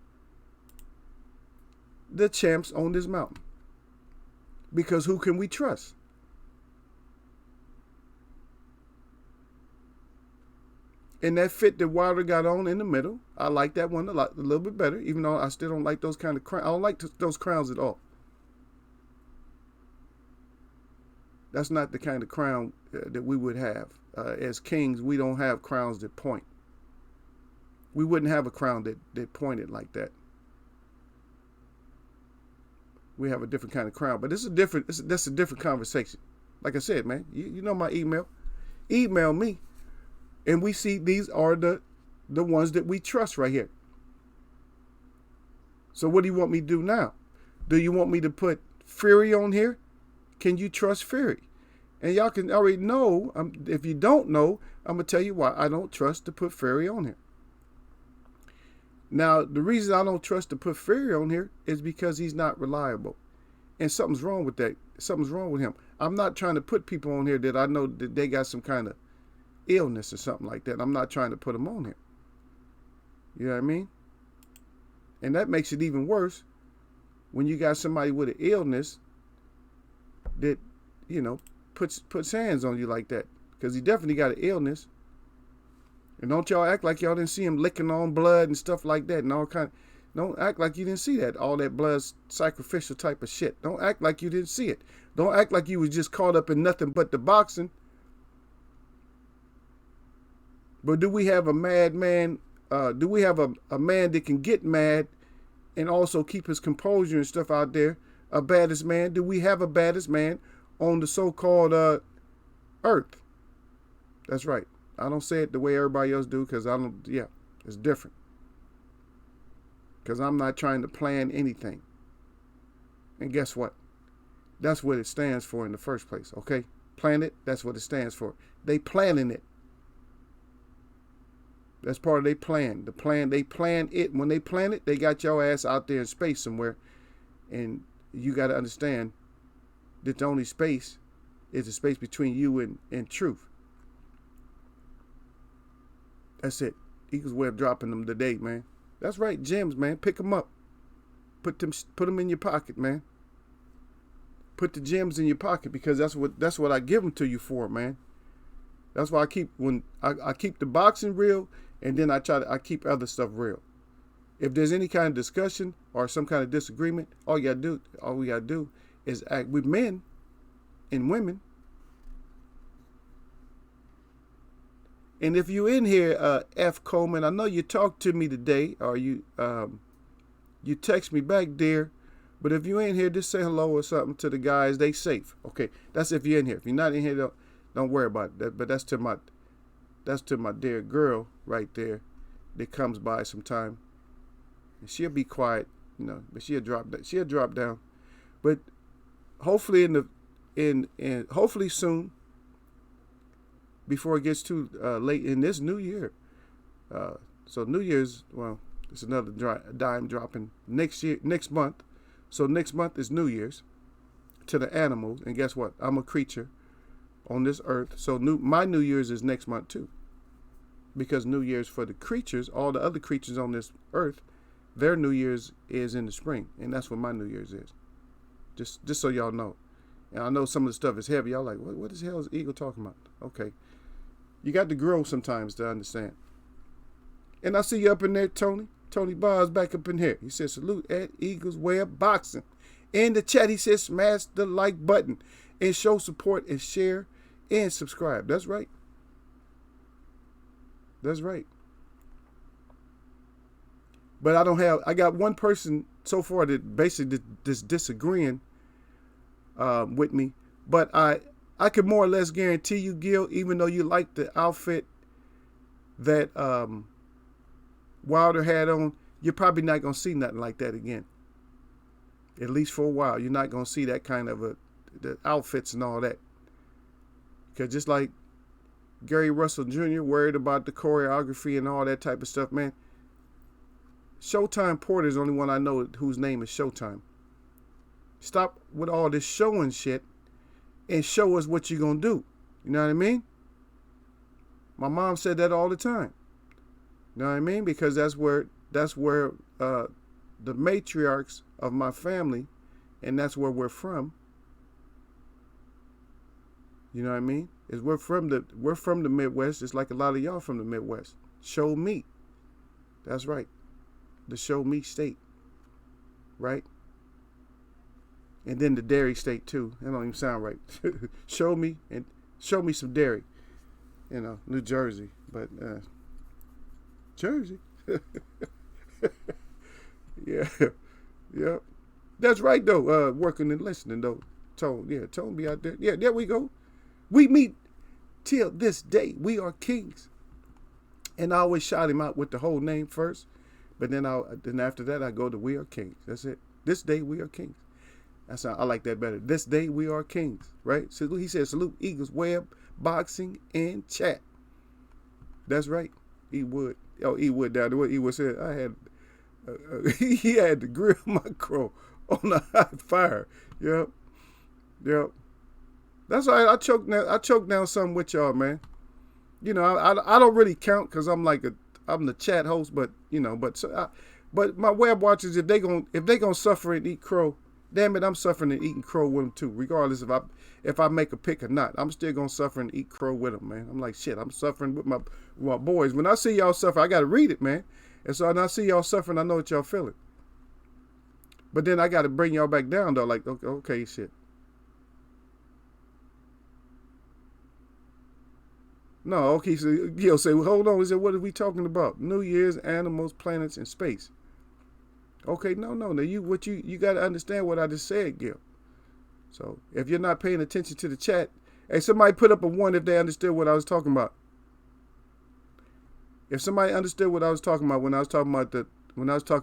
the champs on this mountain. Because who can we trust? And that fit that Wilder got on in the middle, I like that one a little bit better, even though I still don't like those kind of crowns. I don't like those crowns at all. That's not the kind of crown that we would have. As kings, we don't have crowns that point. We wouldn't have a crown that pointed like that. We have a different kind of crown. But that's a different conversation. Like I said, man, you know my email. Email me. And we see these are the ones that we trust right here. So what do you want me to do now? Do you want me to put Fury on here? Can you trust Fury? And y'all can already know, if you don't know, I'm going to tell you why I don't trust to put Fury on here. Now, the reason I don't trust to put Fury on here is because he's not reliable. And something's wrong with that. Something's wrong with him. I'm not trying to put people on here that I know that they got some kind of illness or something like that. I'm not trying to put them on here. You know what I mean? And that makes it even worse when you got somebody with an illness that, puts hands on you like that. Because he definitely got an illness. And don't y'all act like y'all didn't see him licking on blood and stuff like that and all kind. Don't act like you didn't see that. All that blood sacrificial type of shit. Don't act like you didn't see it. Don't act like you was just caught up in nothing but the boxing. But do we have a madman? Do we have a man that can get mad and also keep his composure and stuff out there? A baddest man? Do we have a baddest man on the so-called earth? That's right. I don't say it the way everybody else do because it's different. Because I'm not trying to plan anything. And guess what? That's what it stands for in the first place, okay? Planet, that's what it stands for. They planning it. That's part of their plan. They plan it. When they plan it, they got your ass out there in space somewhere. And you got to understand that the only space is the space between you and truth. That's it. Eagles Web dropping them today, man. That's right, gems, man. Pick them up. Put them in your pocket, man. Put the gems in your pocket, because that's what I give them to you for, man. That's why I keep the boxing real, and then I keep other stuff real. If there's any kind of discussion or some kind of disagreement, all we gotta do is act with men and women. And if you in here, F. Coleman, I know you talked to me today, or you text me back, dear. But if you ain't here, just say hello or something to the guys. They safe. Okay, that's if you're in here. If you're not in here, don't worry about it. But that's to my dear girl right there that comes by sometime. And she'll be quiet, but she'll drop down. But hopefully hopefully soon, before it gets too late in this new year. So New Year's, well, it's another dime dropping next month. So next month is New Year's to the animals. And guess what? I'm a creature on this earth. So my New Year's is next month too. Because New Year's for the creatures, all the other creatures on this earth, their New Year's is in the spring. And that's what my New Year's is. Just so y'all know. And I know some of the stuff is heavy. Y'all like, what the hell is Eagle talking about? Okay. You got to grow sometimes to understand. And I see you up in there, Tony. Tony Barr's back up in here. He says, salute at Eagles Web Boxing. In the chat, he says, smash the like button and show support and share and subscribe. That's right. That's right. But I got one person so far that basically is disagreeing with me. But I could more or less guarantee you, Gil, even though you like the outfit that Wilder had on, you're probably not going to see nothing like that again. At least for a while. You're not going to see that kind of the outfits and all that. Because just like Gary Russell Jr. worried about the choreography and all that type of stuff, man. Showtime Porter is the only one I know whose name is Showtime. Stop with all this showing shit and show us what you're going to do. You know what I mean? My mom said that all the time. You know what I mean? Because that's where the matriarchs of my family, and that's where we're from. You know what I mean? We're from the Midwest, just like a lot of y'all from the Midwest. Show me. That's right. The show me state. Right? And then the dairy state too. That don't even sound right. Show me some dairy. New Jersey. But Jersey. Yeah. Yeah. That's right though. Working and listening though. Tone be out there. Yeah, there we go. We meet till this day. We are kings. And I always shout him out with the whole name first. But then after that I go to We Are Kings. That's it. This day we are kings. I like that better. This day we are kings. Right? So he said salute Eagles Web Boxing and Chat. That's right. He would. Oh, he would down the way. He would say I had. He had to grill my crow on a hot fire. Yep. That's all right. I choked down something with y'all, man. I don't really count because I'm the chat host, but but my web watchers, if they gonna suffer and eat crow, damn it, I'm suffering and eating crow with them too. Regardless if I make a pick or not, I'm still gonna suffer and eat crow with them, man. I'm like shit. I'm suffering with my boys. When I see y'all suffer, I gotta read it, man. And so when I see y'all suffering, I know what y'all feeling. But then I gotta bring y'all back down though. Like okay, shit. No, okay. So Gil say, well, hold on. He said, what are we talking about? New Year's, animals, planets, and space. Okay, no. Now you got to understand what I just said, Gil. So if you're not paying attention to the chat, hey, somebody put up a 1 if they understood what I was talking about. If somebody understood what I was talking about when I was talking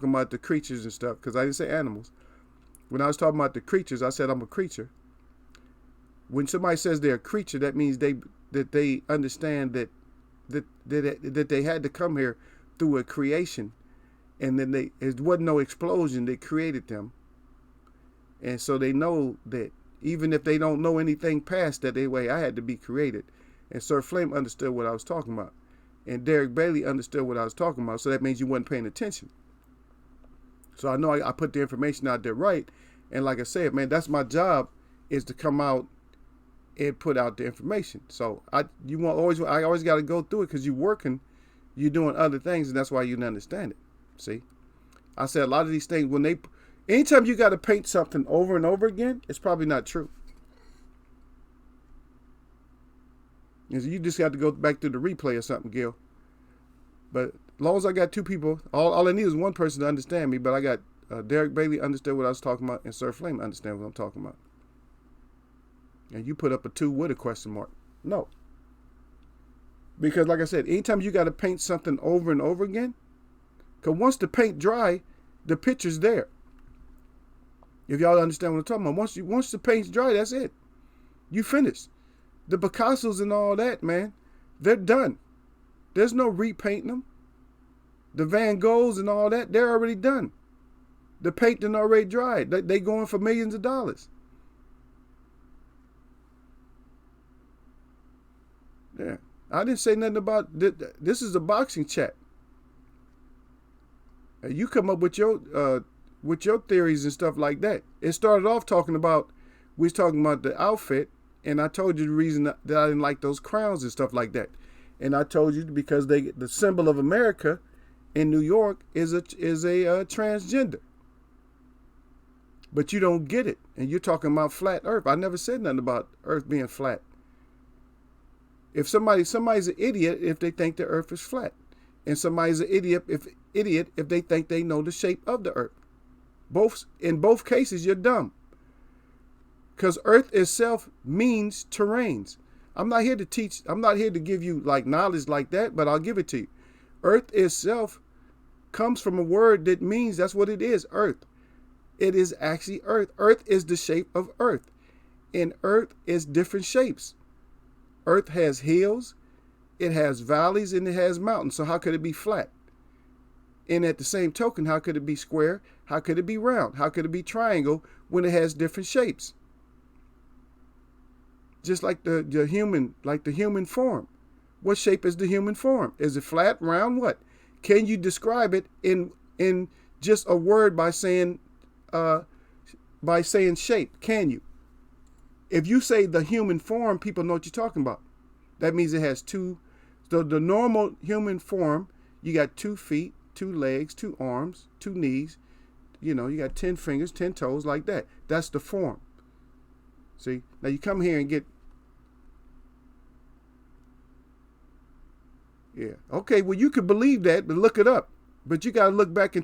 about the creatures and stuff, because I didn't say animals. When I was talking about the creatures, I said I'm a creature. When somebody says they're a creature, that means they understand that they had to come here through a creation, and then it wasn't no explosion that created them, and so they know that even if they don't know anything past that, I had to be created. And Sir Flame understood what I was talking about, and Derek Bailey understood what I was talking about. So that means you wasn't paying attention. So I know I put the information out there right, and like I said, man, that's my job, is to come out and put out the information. So I always got to go through it, because you're working, you're doing other things, and that's why you didn't understand it. See, I said a lot of these things, anytime you got to paint something over and over again, it's probably not true. And so you just got to go back to the replay or something, Gil. But as long as I got two people, all I need is one person to understand me. But I got Derek Bailey understood what I was talking about, and Sir Flame understand what I'm talking about. And you put up a 2 with a question mark. No. Because like I said, anytime you got to paint something over and over again, because once the paint dry, the picture's there. If y'all understand what I'm talking about. Once the paint's dry, that's it. You finished. The Picassos and all that, man, they're done. There's no repainting them. The Van Goghs and all that, they're already done. The paint done already dried. They going for millions of dollars. Yeah. I didn't say nothing about this. Is a boxing chat. You come up with your theories and stuff like that. It started off we was talking about the outfit, and I told you the reason that I didn't like those crowns and stuff like that. And I told you because the symbol of America in New York is a transgender. But you don't get it, and you're talking about flat Earth. I never said nothing about Earth being flat. If somebody's an idiot if they think the Earth is flat, and somebody's an idiot if they think they know the shape of the Earth. In both cases, you're dumb. Because Earth itself means terrains. I'm not here to teach. I'm not here to give you like knowledge like that, but I'll give it to you. Earth itself comes from a word that means that's what it is, Earth. It is actually Earth. Earth is the shape of Earth. And Earth is different shapes. Earth has hills, it has valleys, and it has mountains. So how could it be flat? And at the same token, how could it be square? How could it be round? How could it be triangle when it has different shapes? Just like the human form. What shape is the human form? Is it flat, round, what? Can you describe it in just a word by saying shape? Can you? If you say the human form, people know what you're talking about. That means it has two. So the normal human form, you got 2 feet, 2 legs, 2 arms, 2 knees. You got 10 fingers, 10 toes, like that. That's the form. See? Now you come here and get. Yeah. Okay, well, you could believe that, but look it up. But you got to look back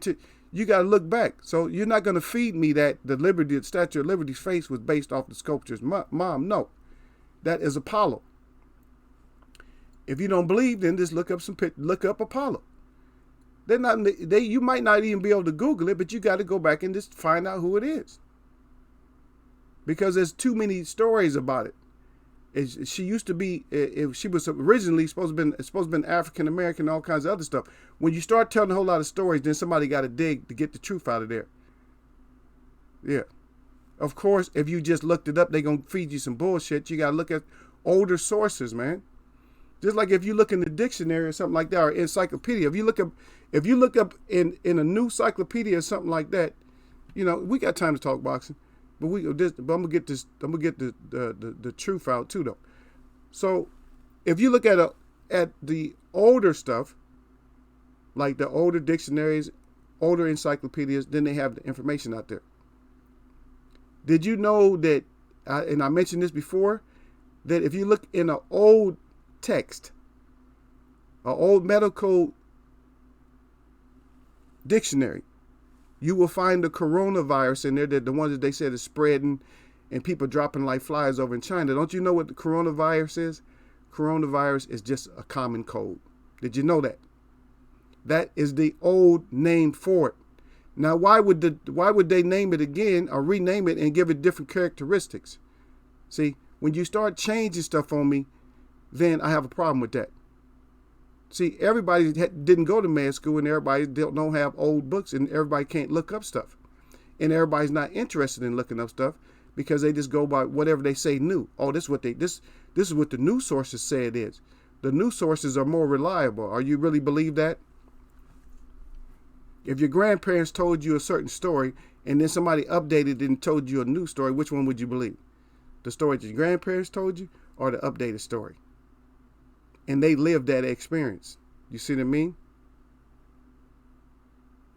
So you're not going to feed me that the Statue of Liberty's face was based off the sculpture's mom. No. That is Apollo. If you don't believe, then just look up Apollo. You might not even be able to Google it, but you got to go back and just find out who it is. Because there's too many stories about it. She used to be, she was originally supposed to have been African American, all kinds of other stuff. When you start telling a whole lot of stories, then somebody got to dig to get the truth out of there. Yeah. Of course, if you just looked it up, they're going to feed you some bullshit. You got to look at older sources, man. Just like if you look in the dictionary or something like that, or encyclopedia. If you look up in a new encyclopedia or something like that, we got time to talk boxing. But I'm gonna get the truth out too, though. So, if you look at the older stuff, like the older dictionaries, older encyclopedias, then they have the information out there. Did you know that? And I mentioned this before, that if you look in an old text, an old medical dictionary, you will find the coronavirus in there, that the ones that they said is spreading and people dropping like flies over in China. Don't you know what the coronavirus is? Coronavirus is just a common cold. Did you know that? That is the old name for it. Now, why would they name it again or rename it and give it different characteristics? See, When you start changing stuff on me, then I have a problem with that. See, everybody didn't go to med school, and everybody don't have old books, and everybody can't look up stuff. And everybody's not interested in looking up stuff because they just go by whatever they say new. Oh, this is what the news sources say it is. The news sources are more reliable. Are you really believe that? If your grandparents told you a certain story and then somebody updated and told you a new story, which one would you believe? The story that your grandparents told you or the updated story? And they lived that experience. You see what I mean?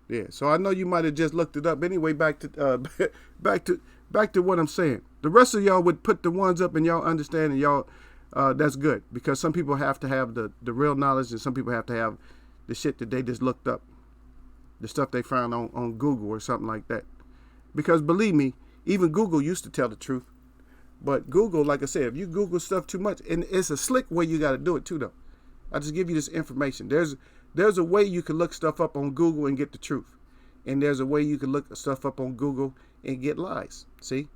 Yeah. So I know you might have just looked it up. Anyway, back to back to what I'm saying. The rest of y'all would put the ones up and y'all understand, and y'all that's good, because some people have to have the real knowledge, and some people have to have the shit that they just looked up, the stuff they found on Google or something like that. Because believe me, even Google used to tell the truth. But Google, like I said, if you Google stuff too much, and it's a slick way you got to do it too, though. I just give you this information. There's a way you can look stuff up on Google and get the truth. And there's a way you can look stuff up on Google and get lies. See?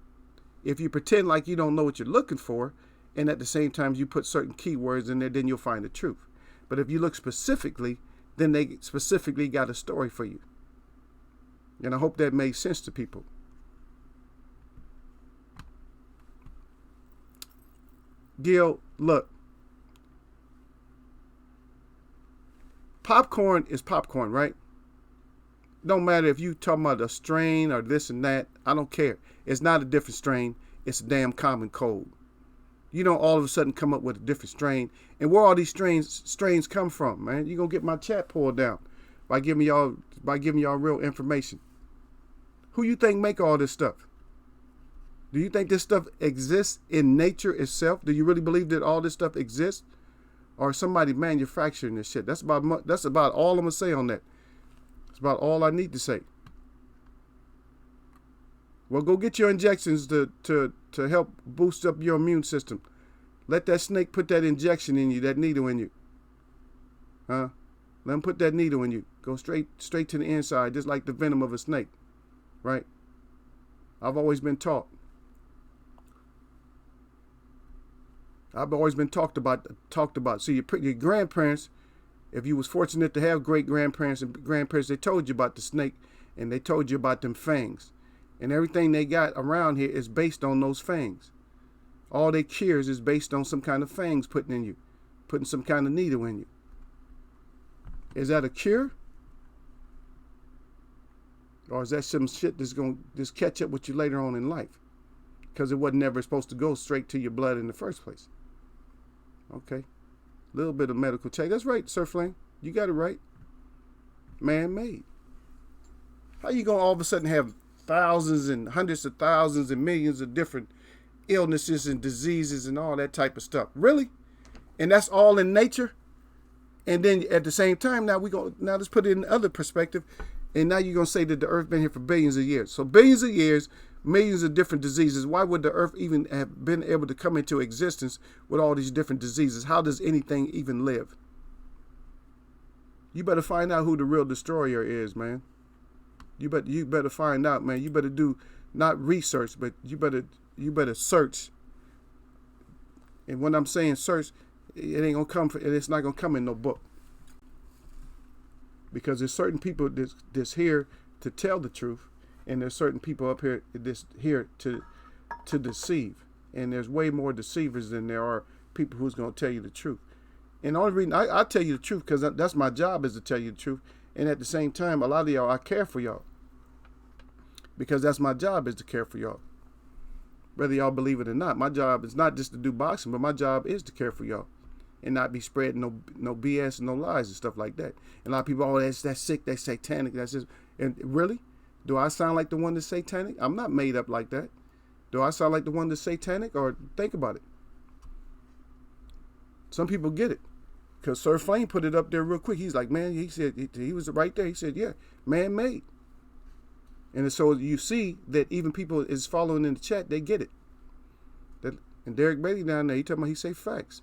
If you pretend like you don't know what you're looking for, and at the same time you put certain keywords in there, then you'll find the truth. But if you look specifically, then they specifically got a story for you. And I hope that made sense to people. Gil, look. Popcorn is popcorn, right? Don't matter if you talking about a strain or this and that. I don't care. It's not a different strain. It's a damn common cold. You don't all of a sudden come up with a different strain. And where all these strains come from, man? You're going to get my chat pulled down by giving y'all real information. Who you think make all this stuff? Do you think this stuff exists in nature itself? Do you really believe that all this stuff exists? Or is somebody manufacturing this shit? That's about all I'm going to say on that. That's about all I need to say. Well, go get your injections to help boost up your immune system. Let that snake put that injection in you, that needle in you. Huh? Let him put that needle in you. Go straight to the inside, just like the venom of a snake. Right? I've always been taught. I've always been talked about. See, your grandparents, if you was fortunate to have great grandparents and grandparents, they told you about the snake, and they told you about them fangs. And everything they got around here is based on those fangs. All their cures is based on some kind of fangs putting in you, putting some kind of needle in you. Is that a cure? Or is that some shit that's going to just catch up with you later on in life? Because it wasn't never supposed to go straight to your blood in the first place. Okay. A little bit of medical check. That's right, Sir Flame. You got it right. Man-made. How you going to all of a sudden have thousands and hundreds of thousands and millions of different illnesses and diseases and all that type of stuff? Really? And that's all in nature? And then at the same time, now let's put it in the other perspective. And now you're going to say that the earth been here for billions of years. So billions of years, millions of different diseases. Why would the earth even have been able to come into existence with all these different diseases? How does anything even live? You better find out who the real destroyer is, man. You better find out, man. You better do not research, but you better search. And when I'm saying search, it ain't gonna come. It's not gonna come in no book. Because there's certain people that's here to tell the truth, and there's certain people up here that's here to deceive. And there's way more deceivers than there are people who's going to tell you the truth. And the only reason I tell you the truth, because that's my job, is to tell you the truth. And at the same time, a lot of y'all, I care for y'all. Because that's my job, is to care for y'all. Whether y'all believe it or not, my job is not just to do boxing, but my job is to care for y'all. And not be spreading no BS and no lies and stuff like that. And a lot of people, oh, that's sick, that's satanic, that's just, and really? Do I sound like the one that's satanic? I'm not made up like that. Do I sound like the one that's satanic? Or think about it. Some people get it. Because Sir Flame put it up there real quick. He's like, man, he said, he was right there. He said, yeah, man-made. And so you see that even people is following in the chat, they get it. And Derek Bailey down there, he say facts.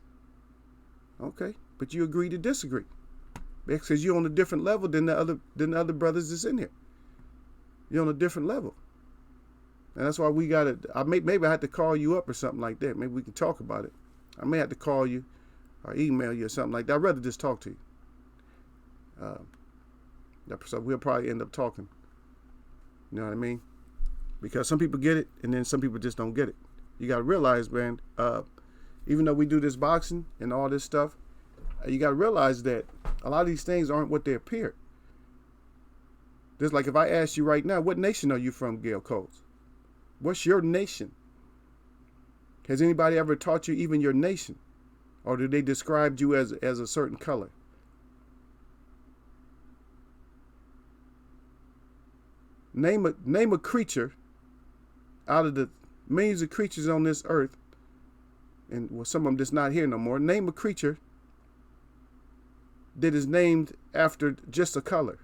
Okay, but you agree to disagree. Because you're on a different level than the other brothers that's in here. You're on a different level. And that's why we got to, maybe I have to call you up or something like that. Maybe we can talk about it. I may have to call you or email you or something like that. I'd rather just talk to you. So we'll probably end up talking. You know what I mean? Because some people get it and then some people just don't get it. You got to realize, man, even though we do this boxing and all this stuff, you got to realize that a lot of these things aren't what they appear. Just like if I ask you right now, what nation are you from, Gail Coles? What's your nation? Has anybody ever taught you even your nation? Or do they describe you as a certain color? Name a creature out of the millions of creatures on this earth, and well, some of them just not here no more. Name a creature that is named after just a color.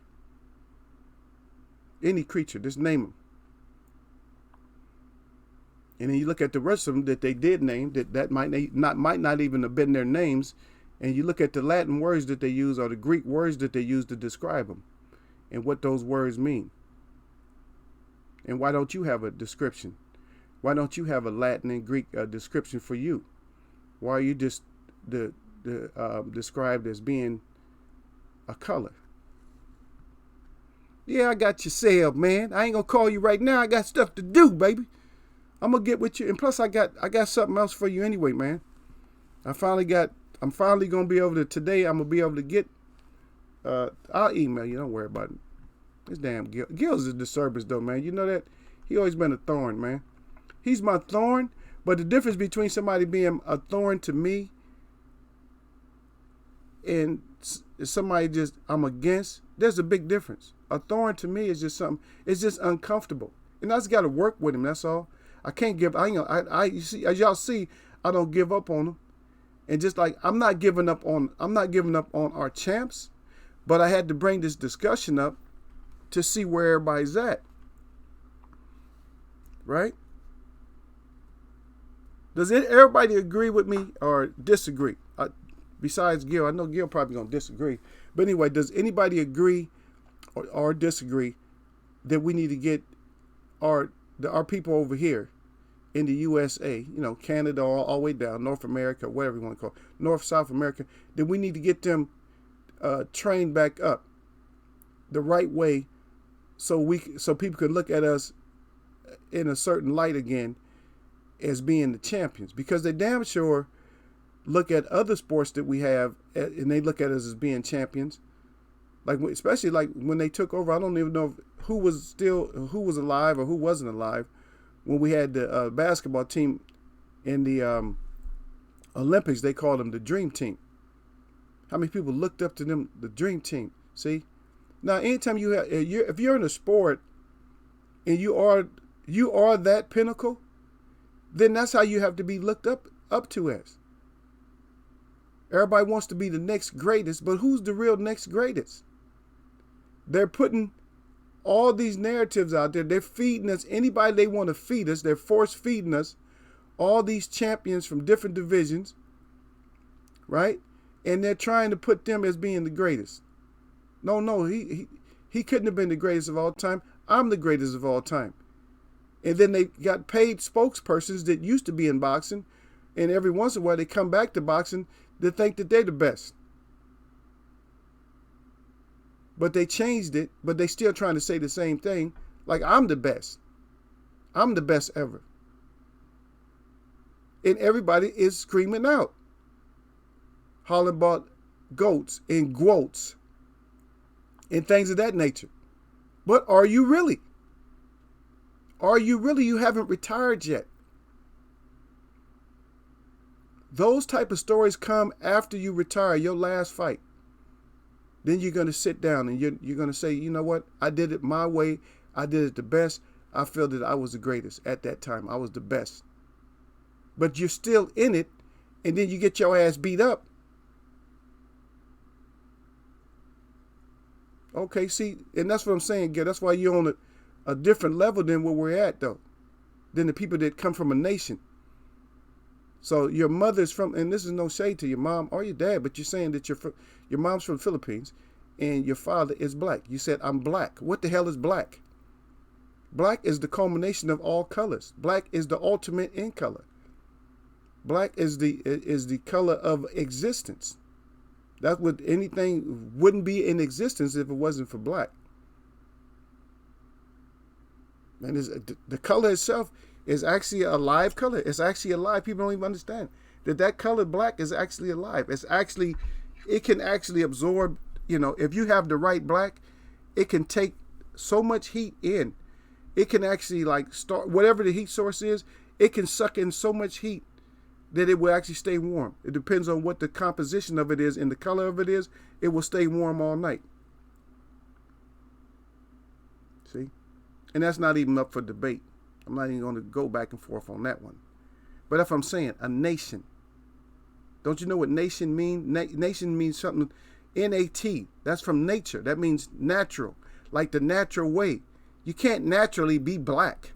Any creature, just name them. And then you look at the rest of them that they did name, that might not even have been their names, and you look at the Latin words that they use or the Greek words that they use to describe them, and what those words mean. And why don't you have a description? Why don't you have a Latin and Greek description for you? Why are you just described as being a color? Yeah, I got you saved, man. I ain't gonna call you right now. I got stuff to do, baby. I'm gonna get with you, and plus I got something else for you anyway, man. I'm finally gonna be able to today. I'm gonna be able to get. I'll email you. Don't worry about it. This damn Gil. Gil's a disturbance though, man. You know that? He always been a thorn, man. He's my thorn, but the difference between somebody being a thorn to me and somebody just I'm against, there's a big difference. A thorn to me is just something. It's just uncomfortable, and I just got to work with him. That's all. I can't give. You see, as y'all see, I don't give up on him, and just like I'm not giving up on our champs, but I had to bring this discussion up to see where everybody's at. Right? Does everybody agree with me or disagree? Besides Gil, I know Gil probably gonna disagree. But anyway, does anybody agree or disagree that we need to get our people over here in the USA, Canada, all the way down, North America, whatever you want to call it, North, South America, that we need to get them trained back up the right way so people can look at us in a certain light again as being the champions, because they damn sure look at other sports that we have and they look at us as being champions. Like, especially like when they took over, I don't even know who was alive or who wasn't alive when we had the basketball team in the Olympics. They called them the Dream Team. How many people looked up to them, the Dream Team? See, now anytime if you're in a sport and you are that pinnacle, then that's how you have to be looked up to as. Everybody wants to be the next greatest, but who's the real next greatest? They're putting all these narratives out there. They're feeding us anybody they want to feed us. They're force feeding us all these champions from different divisions, right? And they're trying to put them as being the greatest. No, he couldn't have been the greatest of all time. I'm the greatest of all time. And then they got paid spokespersons that used to be in boxing, and every once in a while they come back to boxing to think that they're the best. But they changed it, but they still trying to say the same thing, like I'm the best. I'm the best ever. And everybody is screaming out, hollering about goats and quotes and things of that nature. But are you really? Are you really? You haven't retired yet. Those type of stories come after you retire, your last fight. Then you're going to sit down and you're going to say, you know what? I did it my way. I did it the best. I feel that I was the greatest at that time. I was the best. But you're still in it, and then you get your ass beat up. Okay, see, and that's what I'm saying, Gil. That's why you're on a different level than where we're at, though, than the people that come from a nation. So your mother's from, and this is no shade to your mom or your dad, but you're saying that your mom's from the Philippines and your father is black. You said, I'm black. What the hell is black? Black is the culmination of all colors. Black is the ultimate in color. Black is the color of existence. That's what anything wouldn't be in existence if it wasn't for black. And the color itself is actually a live color. It's actually alive. People don't even understand that color black is actually alive. It can actually absorb, if you have the right black, it can take so much heat in. It can actually start, whatever the heat source is, it can suck in so much heat that it will actually stay warm. It depends on what the composition of it is and the color of it is. It will stay warm all night. See? And that's not even up for debate. I'm not even going to go back and forth on that one. But if I'm saying a nation, don't you know what nation means? Nation means something, N-A-T. That's from nature. That means natural, like the natural way. You can't naturally be black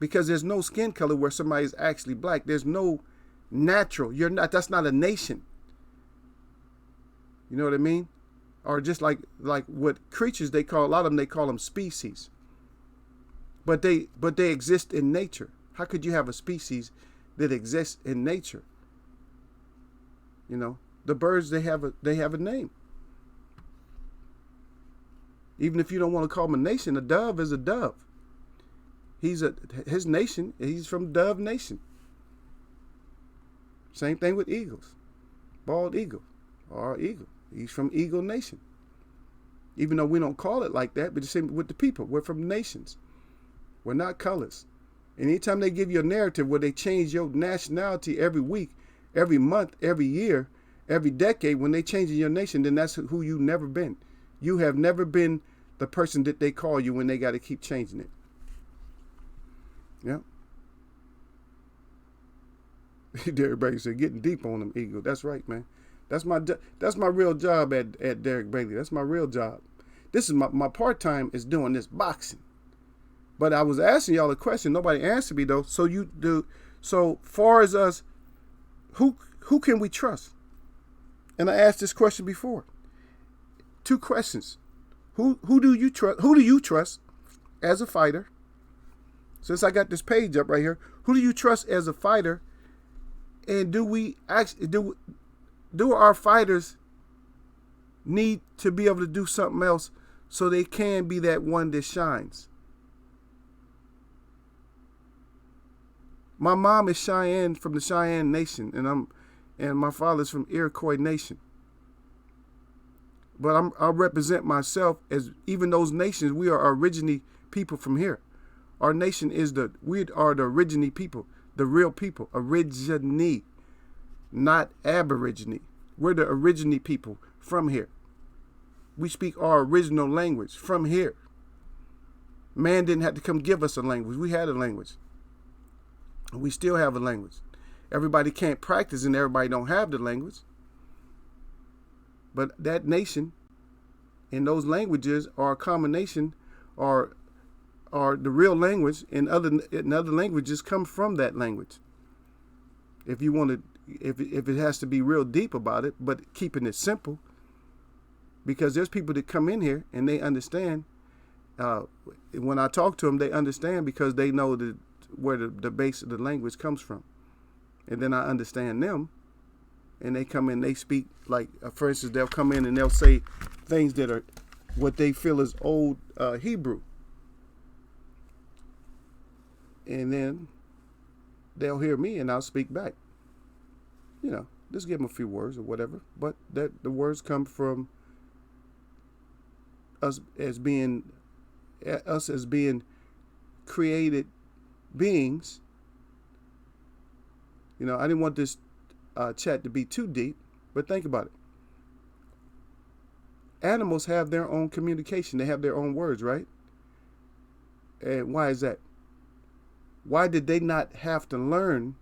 because there's no skin color where somebody's actually black. There's no natural. That's not a nation. You know what I mean? Or just like what creatures they call, a lot of them, they call them species. But they exist in nature. How could you have a species that exists in nature? The birds, they have a name. Even if you don't want to call them a nation, a dove is a dove. His nation, he's from Dove Nation. Same thing with eagles. Bald eagle or eagle. He's from Eagle Nation. Even though we don't call it like that, but the same with the people. We're from nations. We're not colors. And anytime they give you a narrative where they change your nationality every week, every month, every year, every decade, when they change your nation, then that's who you've never been. You have never been the person that they call you when they got to keep changing it. Yeah. Derek Bailey said, getting deep on them, Eagle. That's right, man. That's my real job at Derek Bailey. That's my real job. This is my part-time is doing this boxing. But I was asking y'all a question. Nobody answered me, though. So far as us, who can we trust? And I asked this question before. 2 questions. Who do you trust? Who do you trust as a fighter? Since I got this page up right here, who do you trust as a fighter? And do our fighters need to be able to do something else so they can be that one that shines? My mom is Cheyenne, from the Cheyenne Nation, and my father's from Iroquois Nation. But I represent myself as, even those nations, we are originally people from here. Our nation we are the original people, the real people, origine, not aborigine. We're the original people from here. We speak our original language from here. Man didn't have to come give us a language. We had a language. We still have a language. Everybody can't practice and everybody don't have the language. But that nation and those languages are a combination, are the real language, and other languages come from that language. If you want to, if it has to be real deep about it, but keeping it simple, because there's people that come in here and they understand. When I talk to them, they understand because they know where the base of the language comes from. And then I understand them, and they come in, they speak, like, for instance, they'll come in and they'll say things that are what they feel is old Hebrew. And then they'll hear me and I'll speak back. Just give them a few words or whatever. But that the words come from us as being created beings. I didn't want this chat to be too deep, but think about it. Animals have their own communication. They have their own words, right? And why is that? Why did they not have to learn,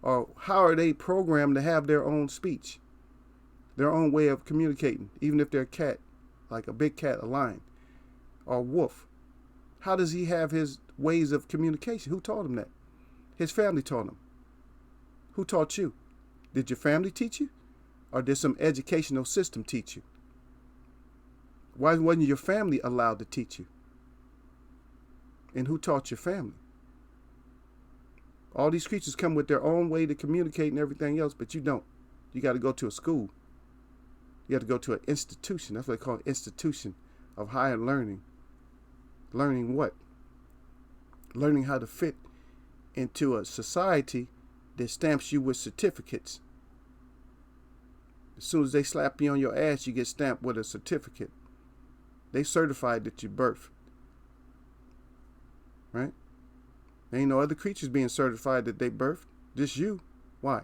or how are they programmed to have their own speech, their own way of communicating, even if they're a cat, like a big cat, a lion, or a wolf? How does he have his ways of communication? Who taught him that? His family taught him. Who taught you? Did your family teach you? Or did some educational system teach you? Why wasn't your family allowed to teach you? And who taught your family? All these creatures come with their own way to communicate and everything else, but you don't. You got to go to a school. You have to go to an institution. That's what they call an institution of higher learning. Learning what? Learning how to fit into a society that stamps you with certificates. As soon as they slap you on your ass, you get stamped with a certificate. They certified that you birthed. Right? There ain't no other creatures being certified that they birthed. Just you. Why?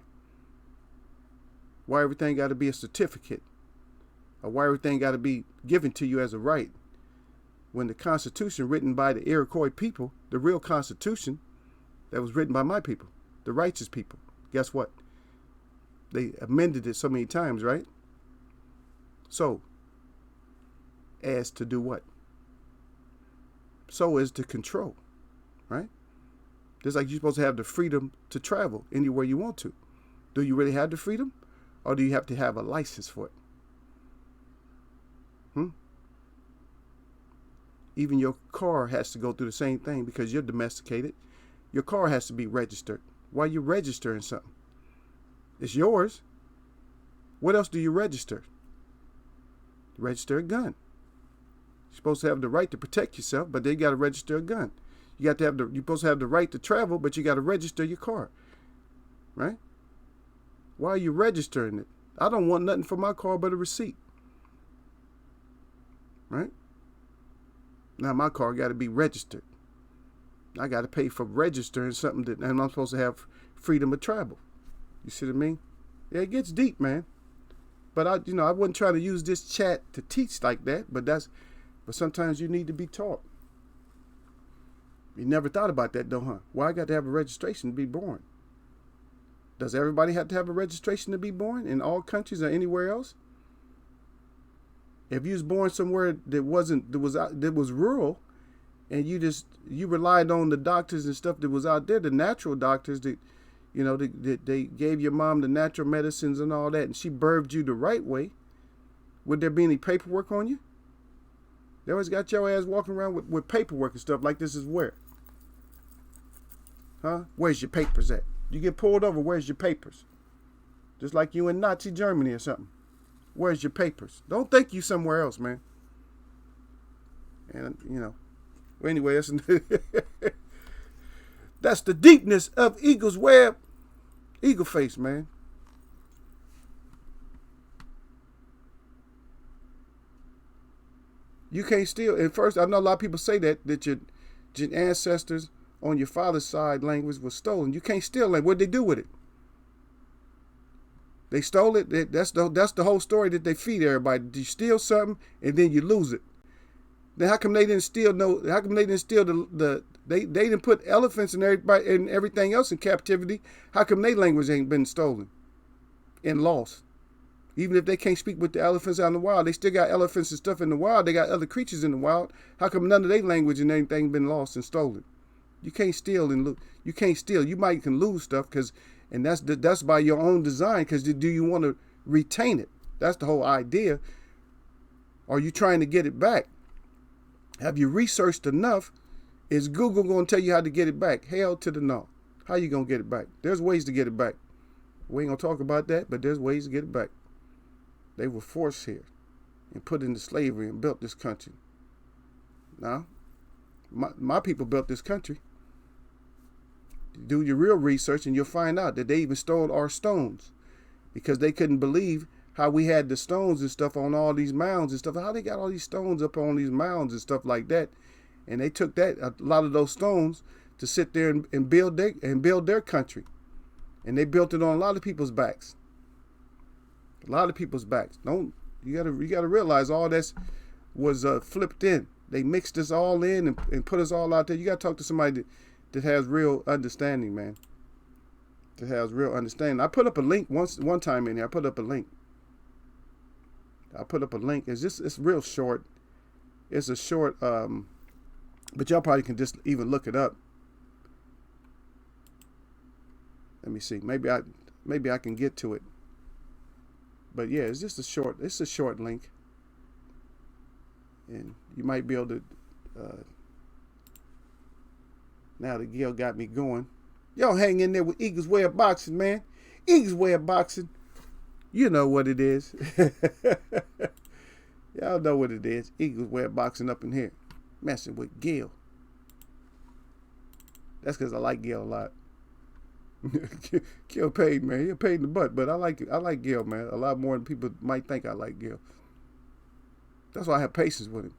Why everything got to be a certificate? Or why everything got to be given to you as a right? When the Constitution written by the Iroquois people, the real Constitution that was written by my people, the righteous people, guess what? They amended it so many times, right? So, as to do what? So as to control, right? Just like you're supposed to have the freedom to travel anywhere you want to. Do you really have the freedom? Or do you have to have a license for it? Even your car has to go through the same thing because you're domesticated. Your car has to be registered. Why are you registering something? It's yours. What else do you register? Register a gun. You're supposed to have the right to protect yourself, but they got to register a gun. You're supposed to have the right to travel, but you got to register your car. Right? Why are you registering it? I don't want nothing for my car but a receipt. Right? Now my car got to be registered. I got to pay for registering something that, and I'm supposed to have freedom of travel. You see what I mean? Yeah, it gets deep, man. But I wasn't trying to use this chat to teach like that, but sometimes you need to be taught. You never thought about that though, huh? Why I got to have a registration to be born? Does everybody have to have a registration to be born in all countries or anywhere else? If you was born somewhere that was rural, and you relied on the doctors and stuff that was out there, the natural doctors that, they gave your mom the natural medicines and all that, and she birthed you the right way, would there be any paperwork on you? They always got your ass walking around with paperwork and stuff like this is where? Huh? Where's your papers at? You get pulled over, where's your papers? Just like you in Nazi Germany or something. Where's your papers? Don't think you somewhere else, man. And, well, anyway, that's the deepness of Eagle's Web. Eagle Face, man. You can't steal. And first, I know a lot of people say that your ancestors on your father's side language was stolen. You can't steal language. What'd they do with it? They stole it. That's the whole story that they feed everybody. You steal something and then you lose it. Then how come they didn't steal? How come they didn't steal they didn't put elephants and everything else in captivity? How come their language ain't been stolen and lost? Even if they can't speak with the elephants out in the wild, they still got elephants and stuff in the wild. They got other creatures in the wild. How come none of their language and anything been lost and stolen? You can't steal and lose. You can't steal. You might can lose stuff and that's by your own design, because do you want to retain it? That's the whole idea. Are you trying to get it back? Have you researched enough? Is Google going to tell you how to get it back? Hell to the no. How you going to get it back? There's ways to get it back. We ain't going to talk about that, but there's ways to get it back. They were forced here and put into slavery and built this country. Now, my people built this country. Do your real research and you'll find out that they even stole our stones because they couldn't believe how we had the stones and stuff on all these mounds and stuff. How they got all these stones up on these mounds and stuff like that. And they took a lot of those stones to sit there and build their country. And they built it on a lot of people's backs. A lot of people's backs. You gotta realize all this was flipped in. They mixed us all in and put us all out there. You gotta talk to somebody that has real understanding, man. That has real understanding. I put up a link one time in here. I put up a link. It's real short. It's a short, but y'all probably can just even look it up. Let me see. Maybe I can get to it. But yeah, it's just a short link. And you might be able to Now the Gil got me going. Y'all hang in there with Eagles Way of Boxing, man. Eagles Way of Boxing. You know what it is. Y'all know what it is. Eagles Way of Boxing up in here. Messing with Gil. That's because I like Gil a lot. Gil paid, man. He paid in the butt, but I like Gil, man. A lot more than people might think I like Gil. That's why I have patience with him.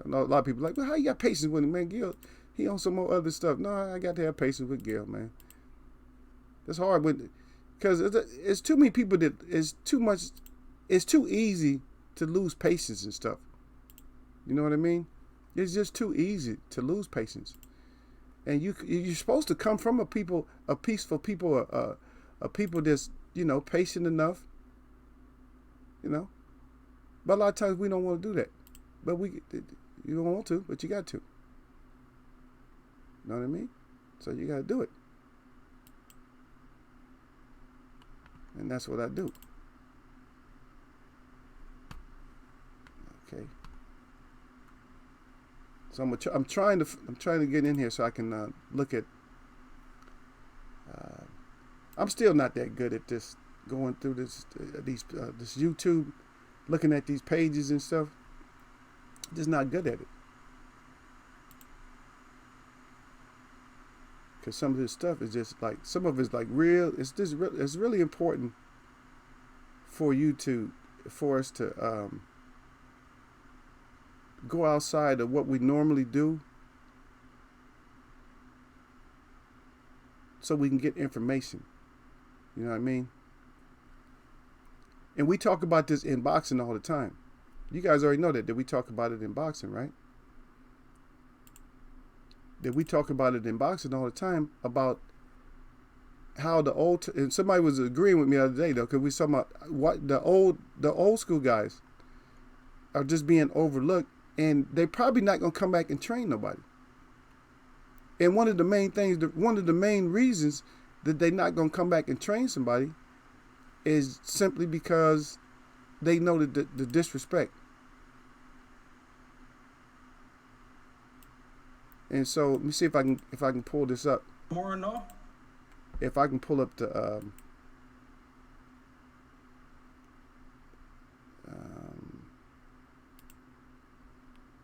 I know a lot of people are like, well, how you got patience with him, man? Gil, he on some more other stuff. No, I got to have patience with Gil, man. That's hard with, because it's too many people that it's too easy to lose patience and stuff. You know what I mean? It's just too easy to lose patience. And you're supposed to come from a peaceful people, a people that's, patient enough, But a lot of times we don't want to do that. But you don't want to, but you got to. Know what I mean? So you got to do it. And that's what I do. Okay. So I'm trying to get in here so I can look at. I'm still not that good at this, going through this YouTube, looking at these pages and stuff. Just not good at it. Because some of this stuff is just like, some of it's like real. It's really important for us to go outside of what we normally do, so we can get information. You know what I mean? And we talk about this in boxing all the time. You guys already know that we talk about it in boxing, right? That we talk about it in boxing all the time, about how and somebody was agreeing with me the other day, though, because we talking about what the old school guys are just being overlooked, and they're probably not going to come back and train nobody. And one of the main reasons that they're not going to come back and train somebody is simply because they know the disrespect. And so let me see if I can pull this up. More no? If I can pull up the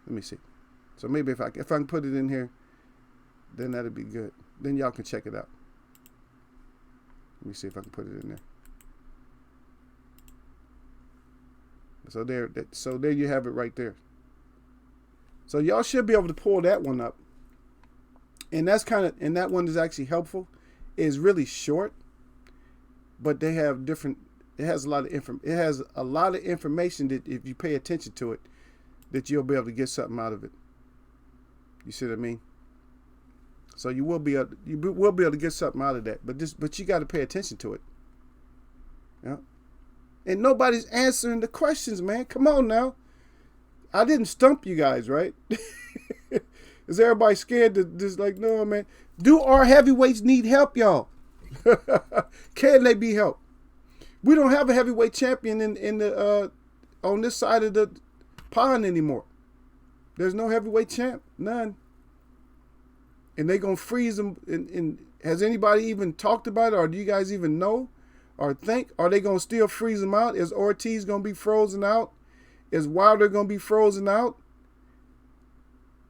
let me see. So maybe if I can put it in here, then that'd be good. Then y'all can check it out. Let me see if I can put it in there. So there you have it right there. So y'all should be able to pull that one up. And that one is actually helpful. It's really short, but they have different. It has a lot of information that if you pay attention to it, that you'll be able to get something out of it. You see what I mean? So you will be able to get something out of that. But you got to pay attention to it. Yeah. And nobody's answering the questions, man. Come on now. I didn't stump you guys, right? Is everybody scared to just like, no, man? Do our heavyweights need help, y'all? Can they be helped? We don't have a heavyweight champion in the on this side of the pond anymore. There's no heavyweight champ, none. And they gonna freeze them. And has anybody even talked about it, or do you guys even know, or think? Are they gonna still freeze them out? Is Ortiz gonna be frozen out? Is Wilder gonna be frozen out?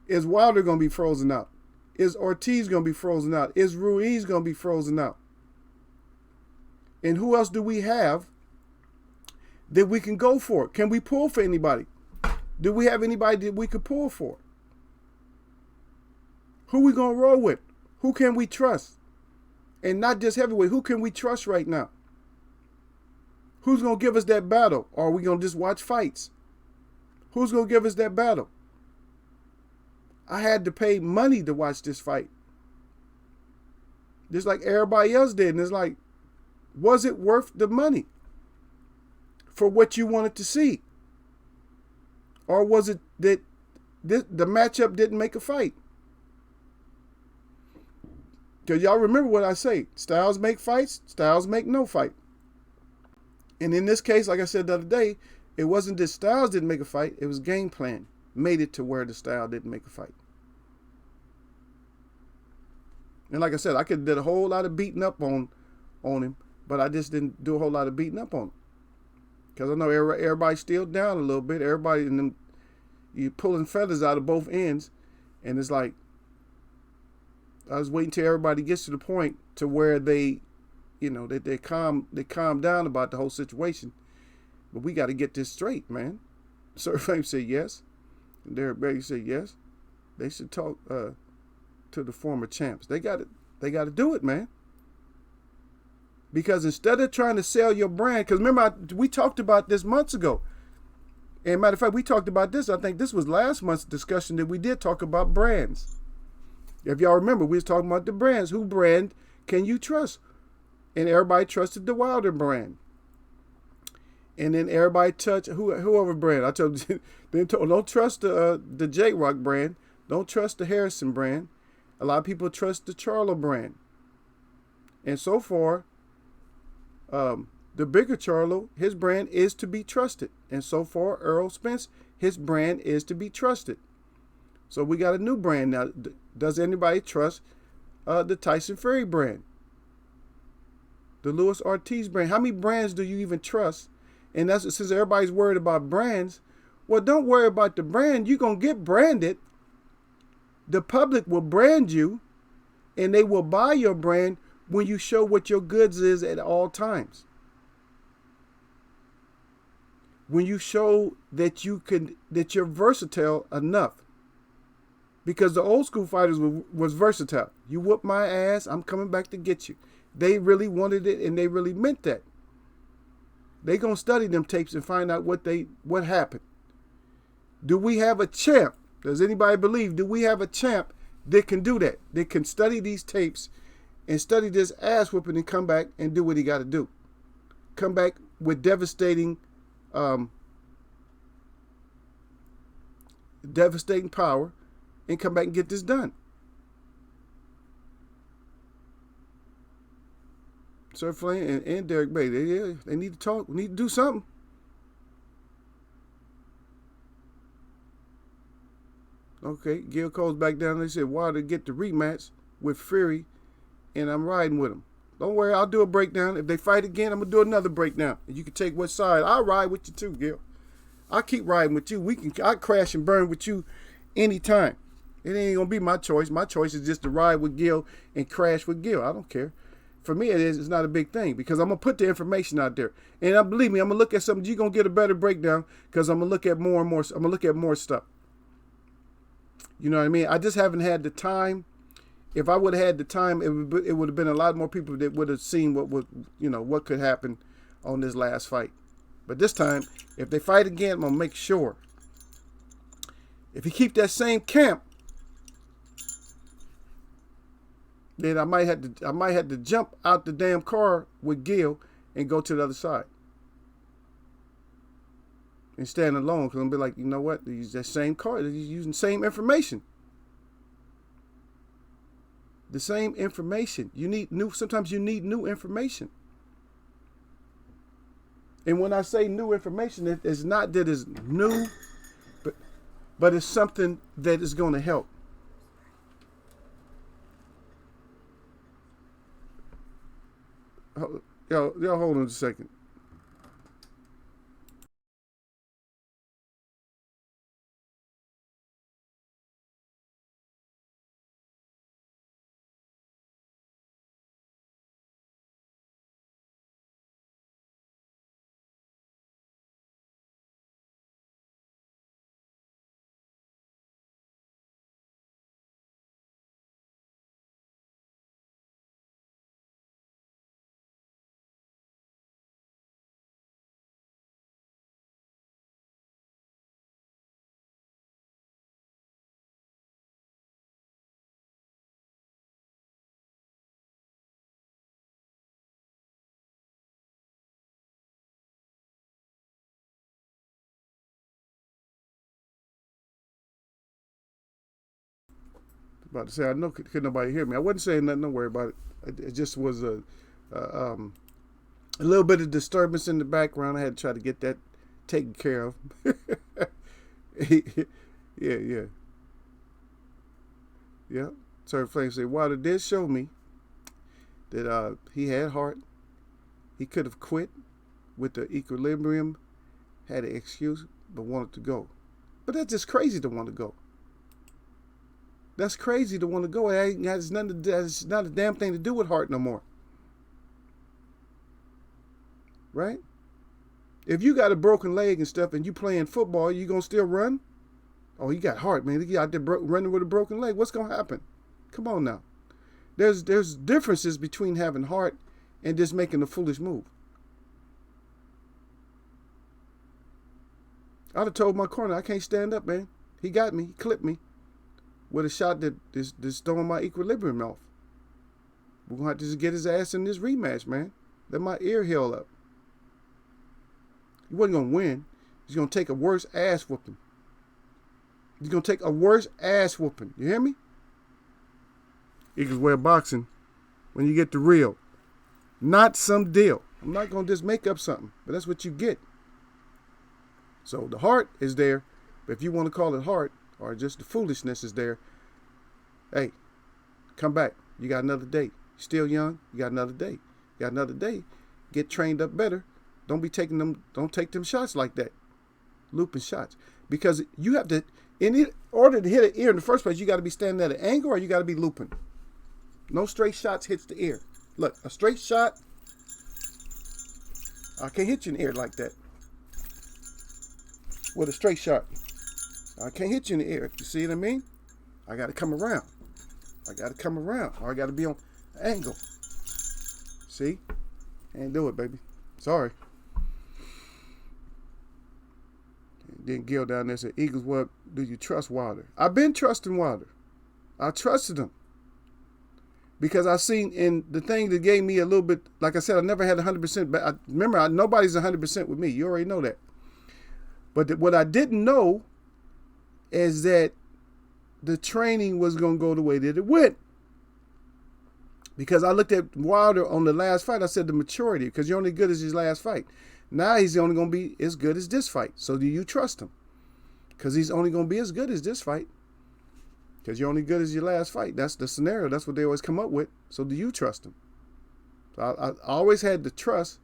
Is Wilder gonna be frozen out? Is Ortiz gonna be frozen out? Is Ruiz gonna be frozen out? And who else do we have that we can go for? Can we pull for anybody? Do we have anybody that we could pull for? Who we gonna roll with? Who can we trust? And not just heavyweight. Who can we trust right now? Who's gonna give us that battle? Or are we gonna just watch fights? Who's gonna give us that battle? I had to pay money to watch this fight, just like everybody else did. And it's like, was it worth the money for what you wanted to see? Or was it that the matchup didn't make a fight? Because y'all remember what I say. Styles make fights. Styles make no fight. And in this case, like I said the other day, it wasn't that Styles didn't make a fight. It was game plan. Made it to where the style didn't make a fight. And like I said, I could have did a whole lot of beating up on him, but I just didn't do a whole lot of beating up on him. Because I know everybody's still down a little bit. Everybody in them, you pulling feathers out of both ends. And it's like, I was waiting till everybody gets to the point to where they, they calm down about the whole situation. But we got to get this straight, man. Sir Fame said yes. And Derek Bailey said yes. They should talk to the former champs. They got to do it, man. Because instead of trying to sell your brand, because remember, we talked about this months ago. And matter of fact, we talked about this. I think this was last month's discussion that we did talk about brands. If y'all remember, we was talking about the brands. Who brand can you trust? And everybody trusted the Wilder brand. And then everybody touched whoever brand. I told you, don't trust the J-Rock brand. Don't trust the Harrison brand. A lot of people trust the Charlo brand. And so far, the bigger Charlo, his brand is to be trusted. And so far, Earl Spence, his brand is to be trusted. So we got a new brand now. Does anybody trust the Tyson Fury brand? The Luis Ortiz brand? How many brands do you even trust? And that's since everybody's worried about brands. Well, don't worry about the brand. You're going to get branded. The public will brand you, and they will buy your brand when you show what your goods is at all times. When you show that that you're versatile enough. Because the old school fighters was versatile. You whoop my ass, I'm coming back to get you. They really wanted it, and they really meant that. They gonna study them tapes and find out what happened. Do we have a champ? Does anybody believe? Do we have a champ that can do that? That can study these tapes and study this ass whooping and come back and do what he got to do. Come back with devastating power and come back and get this done. Sir Flynn and Derek Bay, they need to talk. We need to do something. Okay, Gil Cole's back down. They said, Wilder get the rematch with Fury, and I'm riding with him. Don't worry, I'll do a breakdown. If they fight again, I'm going to do another breakdown. And you can take what side. I'll ride with you too, Gil. I'll keep riding with you. I'll crash and burn with you anytime. It ain't going to be my choice. My choice is just to ride with Gil and crash with Gil. I don't care. For me, it's not a big thing because I'm going to put the information out there. And believe me, I'm going to look at something. You're going to get a better breakdown because I'm going to look at more and more. I'm going to look at more stuff. You know what I mean? I just haven't had the time. If I would have had the time, it would have been a lot more people that would have seen what could happen on this last fight. But this time, if they fight again, I'm going to make sure. If you keep that same camp, then I might have to jump out the damn car with Gil and go to the other side. And stand alone because I'm going to be like, you know what? They use that same car. They're using the same information. The same information. Sometimes you need new information. And when I say new information, it's not that it's new, but it's something that is going to help. Y'all hold on a second. About to say, I know could nobody hear me. I wasn't saying nothing. Don't worry about it. It just was a little bit of disturbance in the background. I had to try to get that taken care of. Yeah. Turn flame say, Wilder did show me that he had heart. He could have quit with the equilibrium, had an excuse, but wanted to go. But that's just crazy to want to go. That's crazy to want to go. It has nothing. That's not a damn thing to do with heart no more. Right? If you got a broken leg and stuff and you playing football, you gonna still run? Oh, you got heart, man. You out there running with a broken leg. What's gonna happen? Come on now. There's differences between having heart and just making a foolish move. I'd have told my corner, I can't stand up, man. He got me. He clipped me with a shot that is throwing my equilibrium off. We're going to have to just get his ass in this rematch, man. Let my ear heal up. He wasn't going to win. He's going to take a worse ass whooping. He's going to take a worse ass whooping. You hear me? Eagles wear boxing when you get the real. Not some deal. I'm not going to just make up something, but that's what you get. So the heart is there, but if you want to call it heart or just the foolishness is there, hey, come back. You got another day. You're still young. You got another day. You got another day. Get trained up better. Don't take them shots like that. Looping shots. Because you have to, in order to hit an ear in the first place, you got to be standing at an angle or you got to be looping. No straight shots hits the ear. Look, a straight shot, I can't hit you in the ear like that. With a straight shot, I can't hit you in the ear. You see what I mean? I got to come around. Or I got to be on an angle. See? Ain't do it, baby. Sorry. Then Gil down there said, Eagles, what do you trust Wilder? I've been trusting Wilder. I trusted him. Because I seen in the thing that gave me a little bit, like I said, I never had 100%. But remember, nobody's 100% with me. You already know that. But what I didn't know is that the training was going to go the way that it went. Because I looked at Wilder on the last fight, I said the maturity, because you're only good as his last fight. Now he's only going to be as good as this fight. So do you trust him? Because he's only going to be as good as this fight. Because you're only good as your last fight. That's the scenario. That's what they always come up with. So do you trust him? So I always had the trust.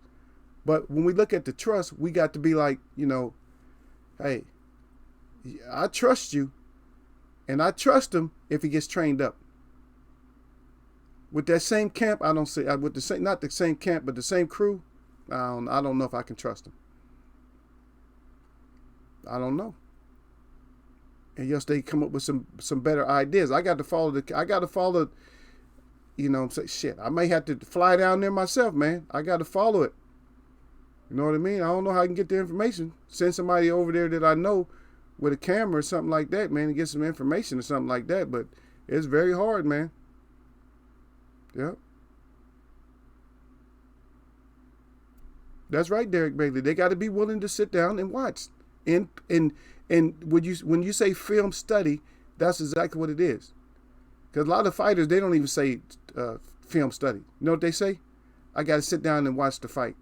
But when we look at the trust, we got to be like, hey, I trust you. And I trust him if he gets trained up. With that same camp, I don't say, with the same, not the same camp, but the same crew, I don't know if I can trust him. I don't know. And yes, they come up with some better ideas. I got to follow, say, shit, I may have to fly down there myself, man. I got to follow it. You know what I mean? I don't know how I can get the information. Send somebody over there that I know with a camera or something like that, man, and get some information or something like that. But it's very hard, man. Yep. That's right, Derek Bailey. They got to be willing to sit down and watch. And when you say film study, that's exactly what it is. Because a lot of fighters, they don't even say film study. You know what they say? I got to sit down and watch the fight,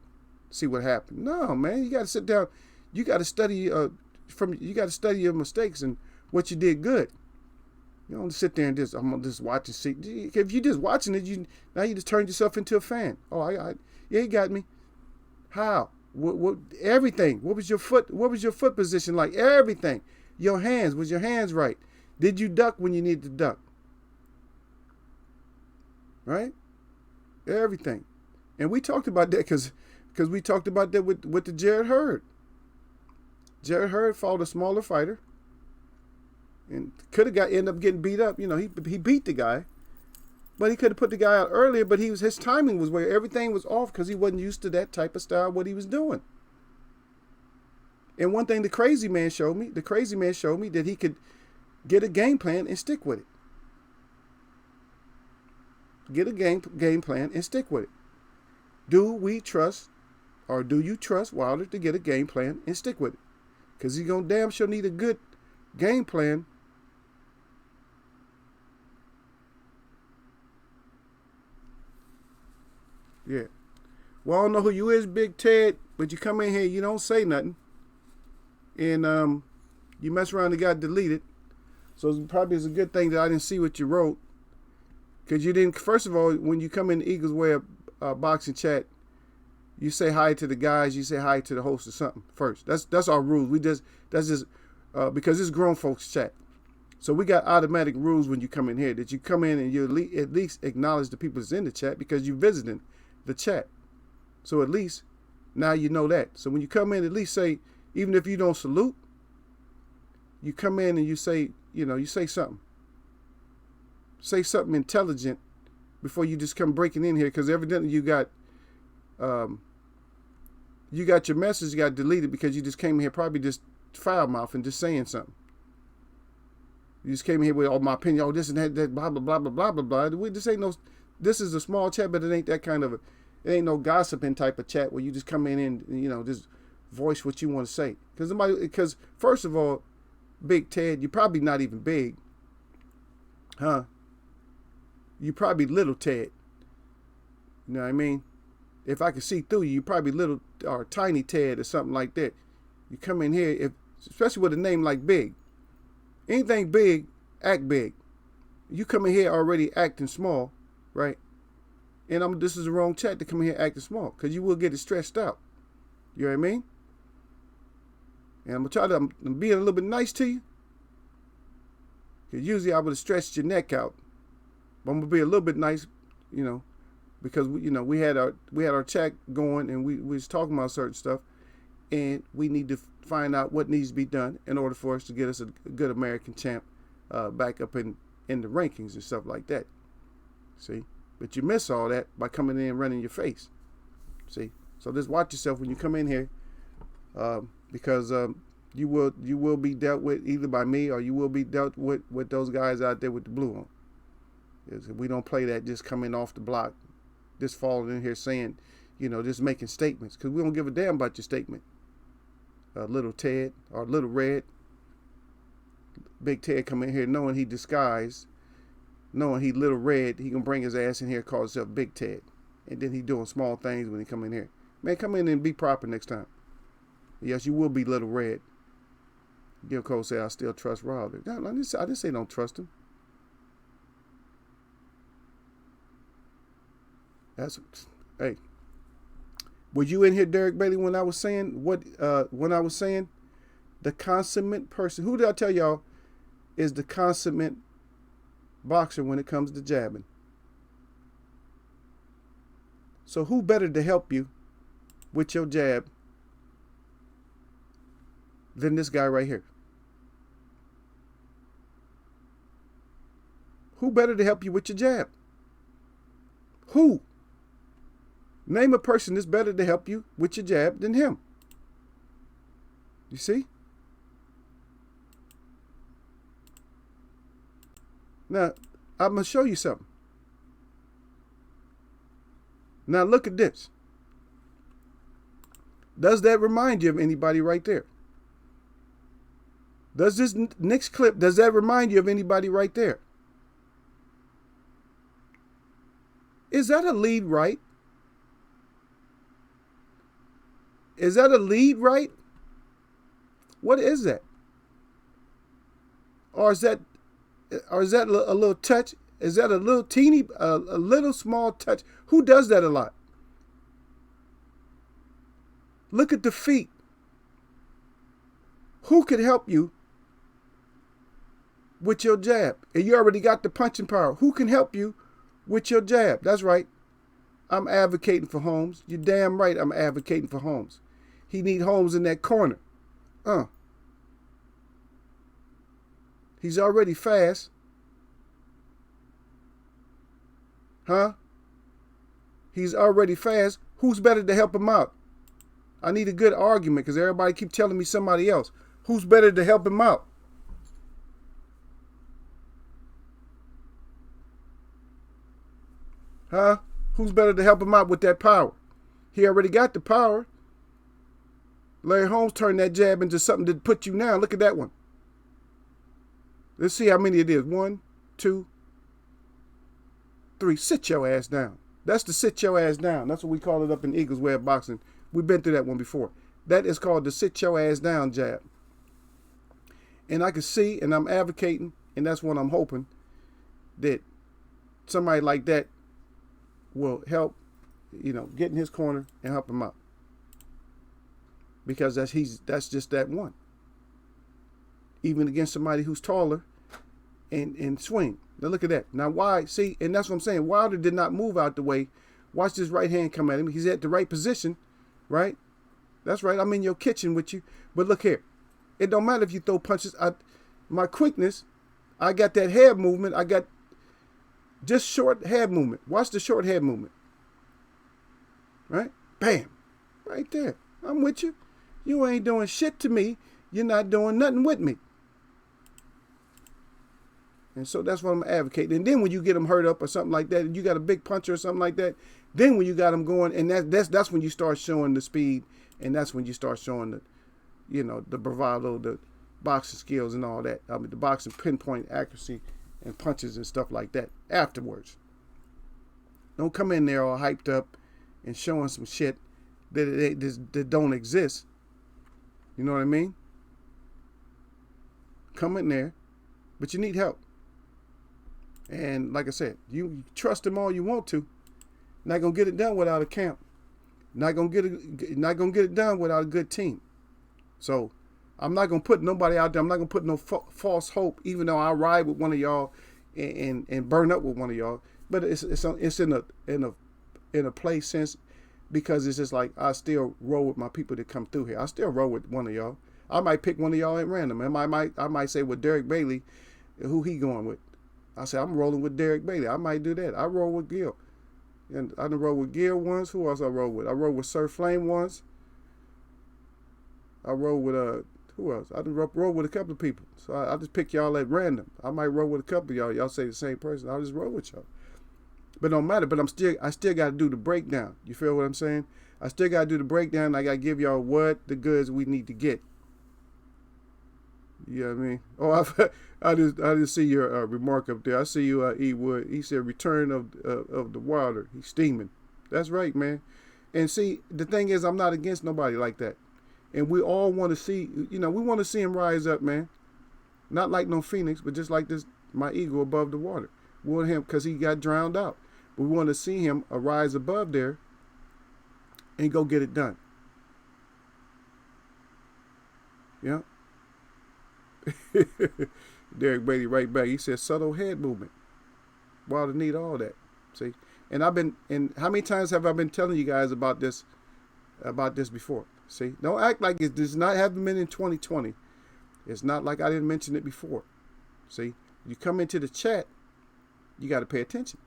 see what happened. No, man, you got to sit down. You got to study you got to study your mistakes and what you did good. You don't sit there and I'm gonna just watch and see. If you're just watching it, now you just turned yourself into a fan. Oh, yeah, you got me. How? What? Everything. What was your foot position like? Everything. Your hands. Was your hands right? Did you duck when you needed to duck? Right? Everything. And we talked about that because we talked about that with the Jared Hurd. Jared Hurd fought a smaller fighter. And end up getting beat up. He beat the guy, but he could have put the guy out earlier. But his timing was where everything was off because he wasn't used to that type of style. What he was doing. And one thing the crazy man showed me that he could get a game plan and stick with it. Get a game plan and stick with it. Do we trust, or do you trust Wilder to get a game plan and stick with it? Because he's gonna damn sure need a good game plan. Yeah. Well, I don't know who you is, Big Ted, but you come in here, you don't say nothing. And you mess around and got deleted. So it probably is a good thing that I didn't see what you wrote. Because you didn't, first of all, when you come in the Eagles Way boxing chat, you say hi to the guys, you say hi to the host or something first. That's our rules. That's just because it's grown folks chat. So we got automatic rules when you come in here that you come in and you at least acknowledge the people that's in the chat because you're visiting the chat. So at least now you know that. So when you come in, at least say, even if you don't salute, you come in and you say, you say something. Say something intelligent before you just come breaking in here, because evidently you got your message got deleted because you just came in here probably just foul mouth and just saying something. You just came in here with all my opinion, this and that, blah, blah, blah, blah, blah, blah, blah. This is a small chat, but it ain't that kind of it ain't no gossiping type of chat where you just come in and, just voice what you want to say. Because first of all, Big Ted, you're probably not even big. Huh? You probably little Ted. You know what I mean? If I could see through you, you're probably little or tiny Ted or something like that. You come in here, especially with a name like Big. Anything big, act big. You come in here already acting small, right? And this is the wrong chat to come in here acting small, because you will get it stressed out. You know what I mean? And I'm being a little bit nice to you, because usually I would have stretched your neck out. But I'm gonna be a little bit nice, because we had our chat going and we was talking about certain stuff, and we need to find out what needs to be done in order for us to get us a good American champ back up in the rankings and stuff like that. See, but you miss all that by coming in and running your face. See, so just watch yourself when you come in here, because you will be dealt with either by me or you will be dealt with those guys out there with the blue on. We don't play that just coming off the block, just falling in here saying, just making statements, because we don't give a damn about your statement. Little Ted or Little Red. Big Ted come in here knowing he disguised, knowing he Little Red, he gonna bring his ass in here, call himself Big Ted. And then he doing small things when he come in here. Man, come in and be proper next time. Yes, you will be Little Red. Gil Cole say, I still trust Wilder. No, I didn't say don't trust him. Hey. Were you in here, Derek Bailey, when I was saying the consummate person? Who did I tell y'all is the consummate boxer when it comes to jabbing? So who better to help you with your jab than this guy right here? Who better to help you with your jab? Who? Name a person that's better to help you with your jab than him. You see? Now, I'm going to show you something. Now, look at this. Does that remind you of anybody right there? Does this next clip, does that remind you of anybody right there? Is that a lead right? Is that a lead right? What is that? Or is that a little touch? Is that a little teeny, a little small touch? Who does that a lot? Look at the feet. Who could help you with your jab? And you already got the punching power. Who can help you with your jab? That's right. I'm advocating for Holmes. You're damn right I'm advocating for Holmes. He need Holmes in that corner. He's already fast. Huh? He's already fast. Who's better to help him out? I need a good argument because everybody keep telling me somebody else. Who's better to help him out? Huh? Who's better to help him out with that power? He already got the power. Larry Holmes turned that jab into something to put you down. Look at that one. Let's see how many it is. 1, 2, 3. Sit your ass down. That's the sit your ass down. That's what we call it up in Eagles Way of boxing. We've been through that one before. That is called the sit your ass down jab. And I can see, and I'm advocating, and that's what I'm hoping, that somebody like that will help, get in his corner and help him out. Because that's just that one. Even against somebody who's taller and swing. Now look at that. Now why, see, and that's what I'm saying. Wilder did not move out the way. Watch this right hand come at him. He's at the right position, right? That's right. I'm in your kitchen with you. But look here. It don't matter if you throw punches. My quickness, I got that head movement. I got just short head movement. Watch the short head movement. Right? Bam. Right there. I'm with you. You ain't doing shit to me. You're not doing nothing with me. And so that's what I'm advocating. And then when you get them hurt up or something like that, and you got a big puncher or something like that, then when you got them going, and that's when you start showing the speed, and that's when you start showing the bravado, the boxing skills and all that. I mean, the boxing pinpoint accuracy and punches and stuff like that afterwards. Don't come in there all hyped up and showing some shit that don't exist. You know what I mean? Come in there, but you need help. And like I said, you trust them all you want to. Not gonna get it done without a camp. Not gonna get it done without a good team. So I'm not gonna put nobody out there. I'm not gonna put no false hope, even though I ride with one of y'all and burn up with one of y'all. But it's in a place sense, because it's just like I still roll with my people that come through here. I still roll with one of y'all. I might pick one of y'all at random. I might say with Derek Bailey, who he going with. I say I'm rolling with Derek Bailey. I might do that. I roll with Gil. And I done roll with Gil once. Who else I roll with? I roll with Sir Flame once. I roll with who else? I done roll with a couple of people. So I just pick y'all at random. I might roll with a couple of y'all. Y'all say the same person. I'll just roll with y'all. But it don't matter. But I still got to do the breakdown. You feel what I'm saying? I still got to do the breakdown. I got to give y'all what the goods we need to get. You know what I mean? Oh, I just see your remark up there. I see you, E. Wood. He said, return of the Wilder. He's steaming. That's right, man. And see, the thing is, I'm not against nobody like that. And we all want to see, we want to see him rise up, man. Not like no phoenix, but just like this, my eagle above the water. We want him, because he got drowned out. But we want to see him arise above there and go get it done. Yeah. Derek Bailey right back. He said subtle head movement. Wilder need all that. See? And how many times have I been telling you guys about this before? See? Don't act like it does not have been in 2020. It's not like I didn't mention it before. See? You come into the chat, you got to pay attention.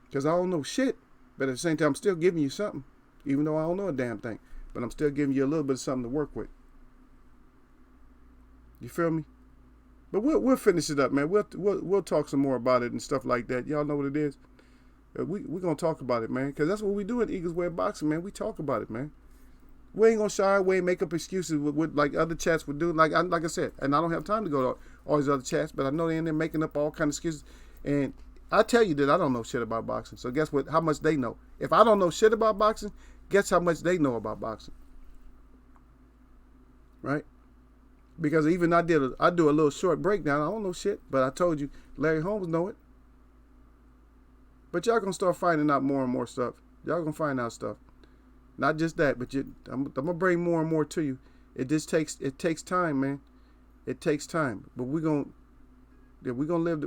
Because I don't know shit, but at the same time, I'm still giving you something, even though I don't know a damn thing. But I'm still giving you a little bit of something to work with. You feel me? But we'll finish it up, man. We'll talk some more about it and stuff like that. Y'all know what it is. We're gonna talk about it, man, because that's what we do at Eagles Way of Boxing, man. We talk about it, man. We ain't gonna shy away and make up excuses with like other chats would do. Like I said, and I don't have time to go to all these other chats, but I know they're in there making up all kind of excuses. And I tell you that I don't know shit about boxing. So guess what? How much they know? If I don't know shit about boxing, guess how much they know about boxing? Right? Because even I do a little short breakdown. I don't know shit, but I told you Larry Holmes know it. But y'all gonna start finding out more and more stuff. Y'all gonna find out stuff. Not just that, but I'm gonna bring more and more to you. It takes time, man. It takes time. But we're gonna live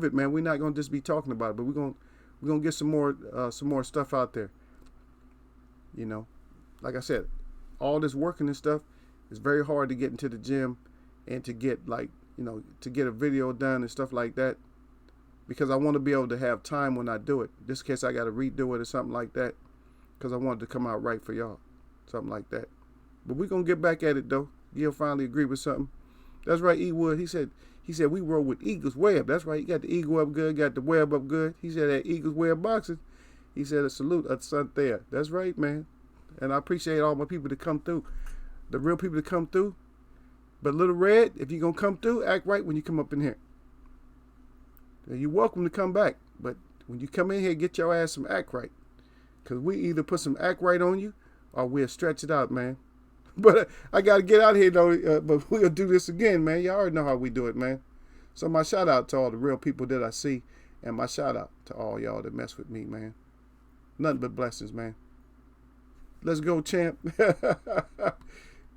it, man. We're not gonna just be talking about it, but we're gonna get some more stuff out there. Like I said, all this working and stuff. It's very hard to get into the gym and to get to get a video done and stuff like that, because I want to be able to have time when I do it. Just in case I got to redo it or something like that, because I want it to come out right for y'all, something like that. But we're going to get back at it, though. Gil finally agreed with something. That's right, E. Wood. He said we roll with Eagles Web. That's right. He got the Eagle up good, got the web up good. He said that Eagles Web Boxing. He said a salute at Sun there. That's right, man. And I appreciate all my people that come through. The real people that come through. But Little Red, if you're going to come through, act right when you come up in here. You're welcome to come back. But when you come in here, get your ass some act right. Because we either put some act right on you or we'll stretch it out, man. But I got to get out of here, though. But we'll do this again, man. Y'all already know how we do it, man. So my shout out to all the real people that I see, and my shout out to all y'all that mess with me, man. Nothing but blessings, man. Let's go, champ.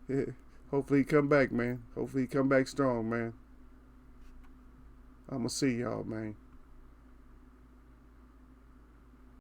Yeah. Hopefully he come back, man. Hopefully he come back strong, man. I'ma see y'all, man.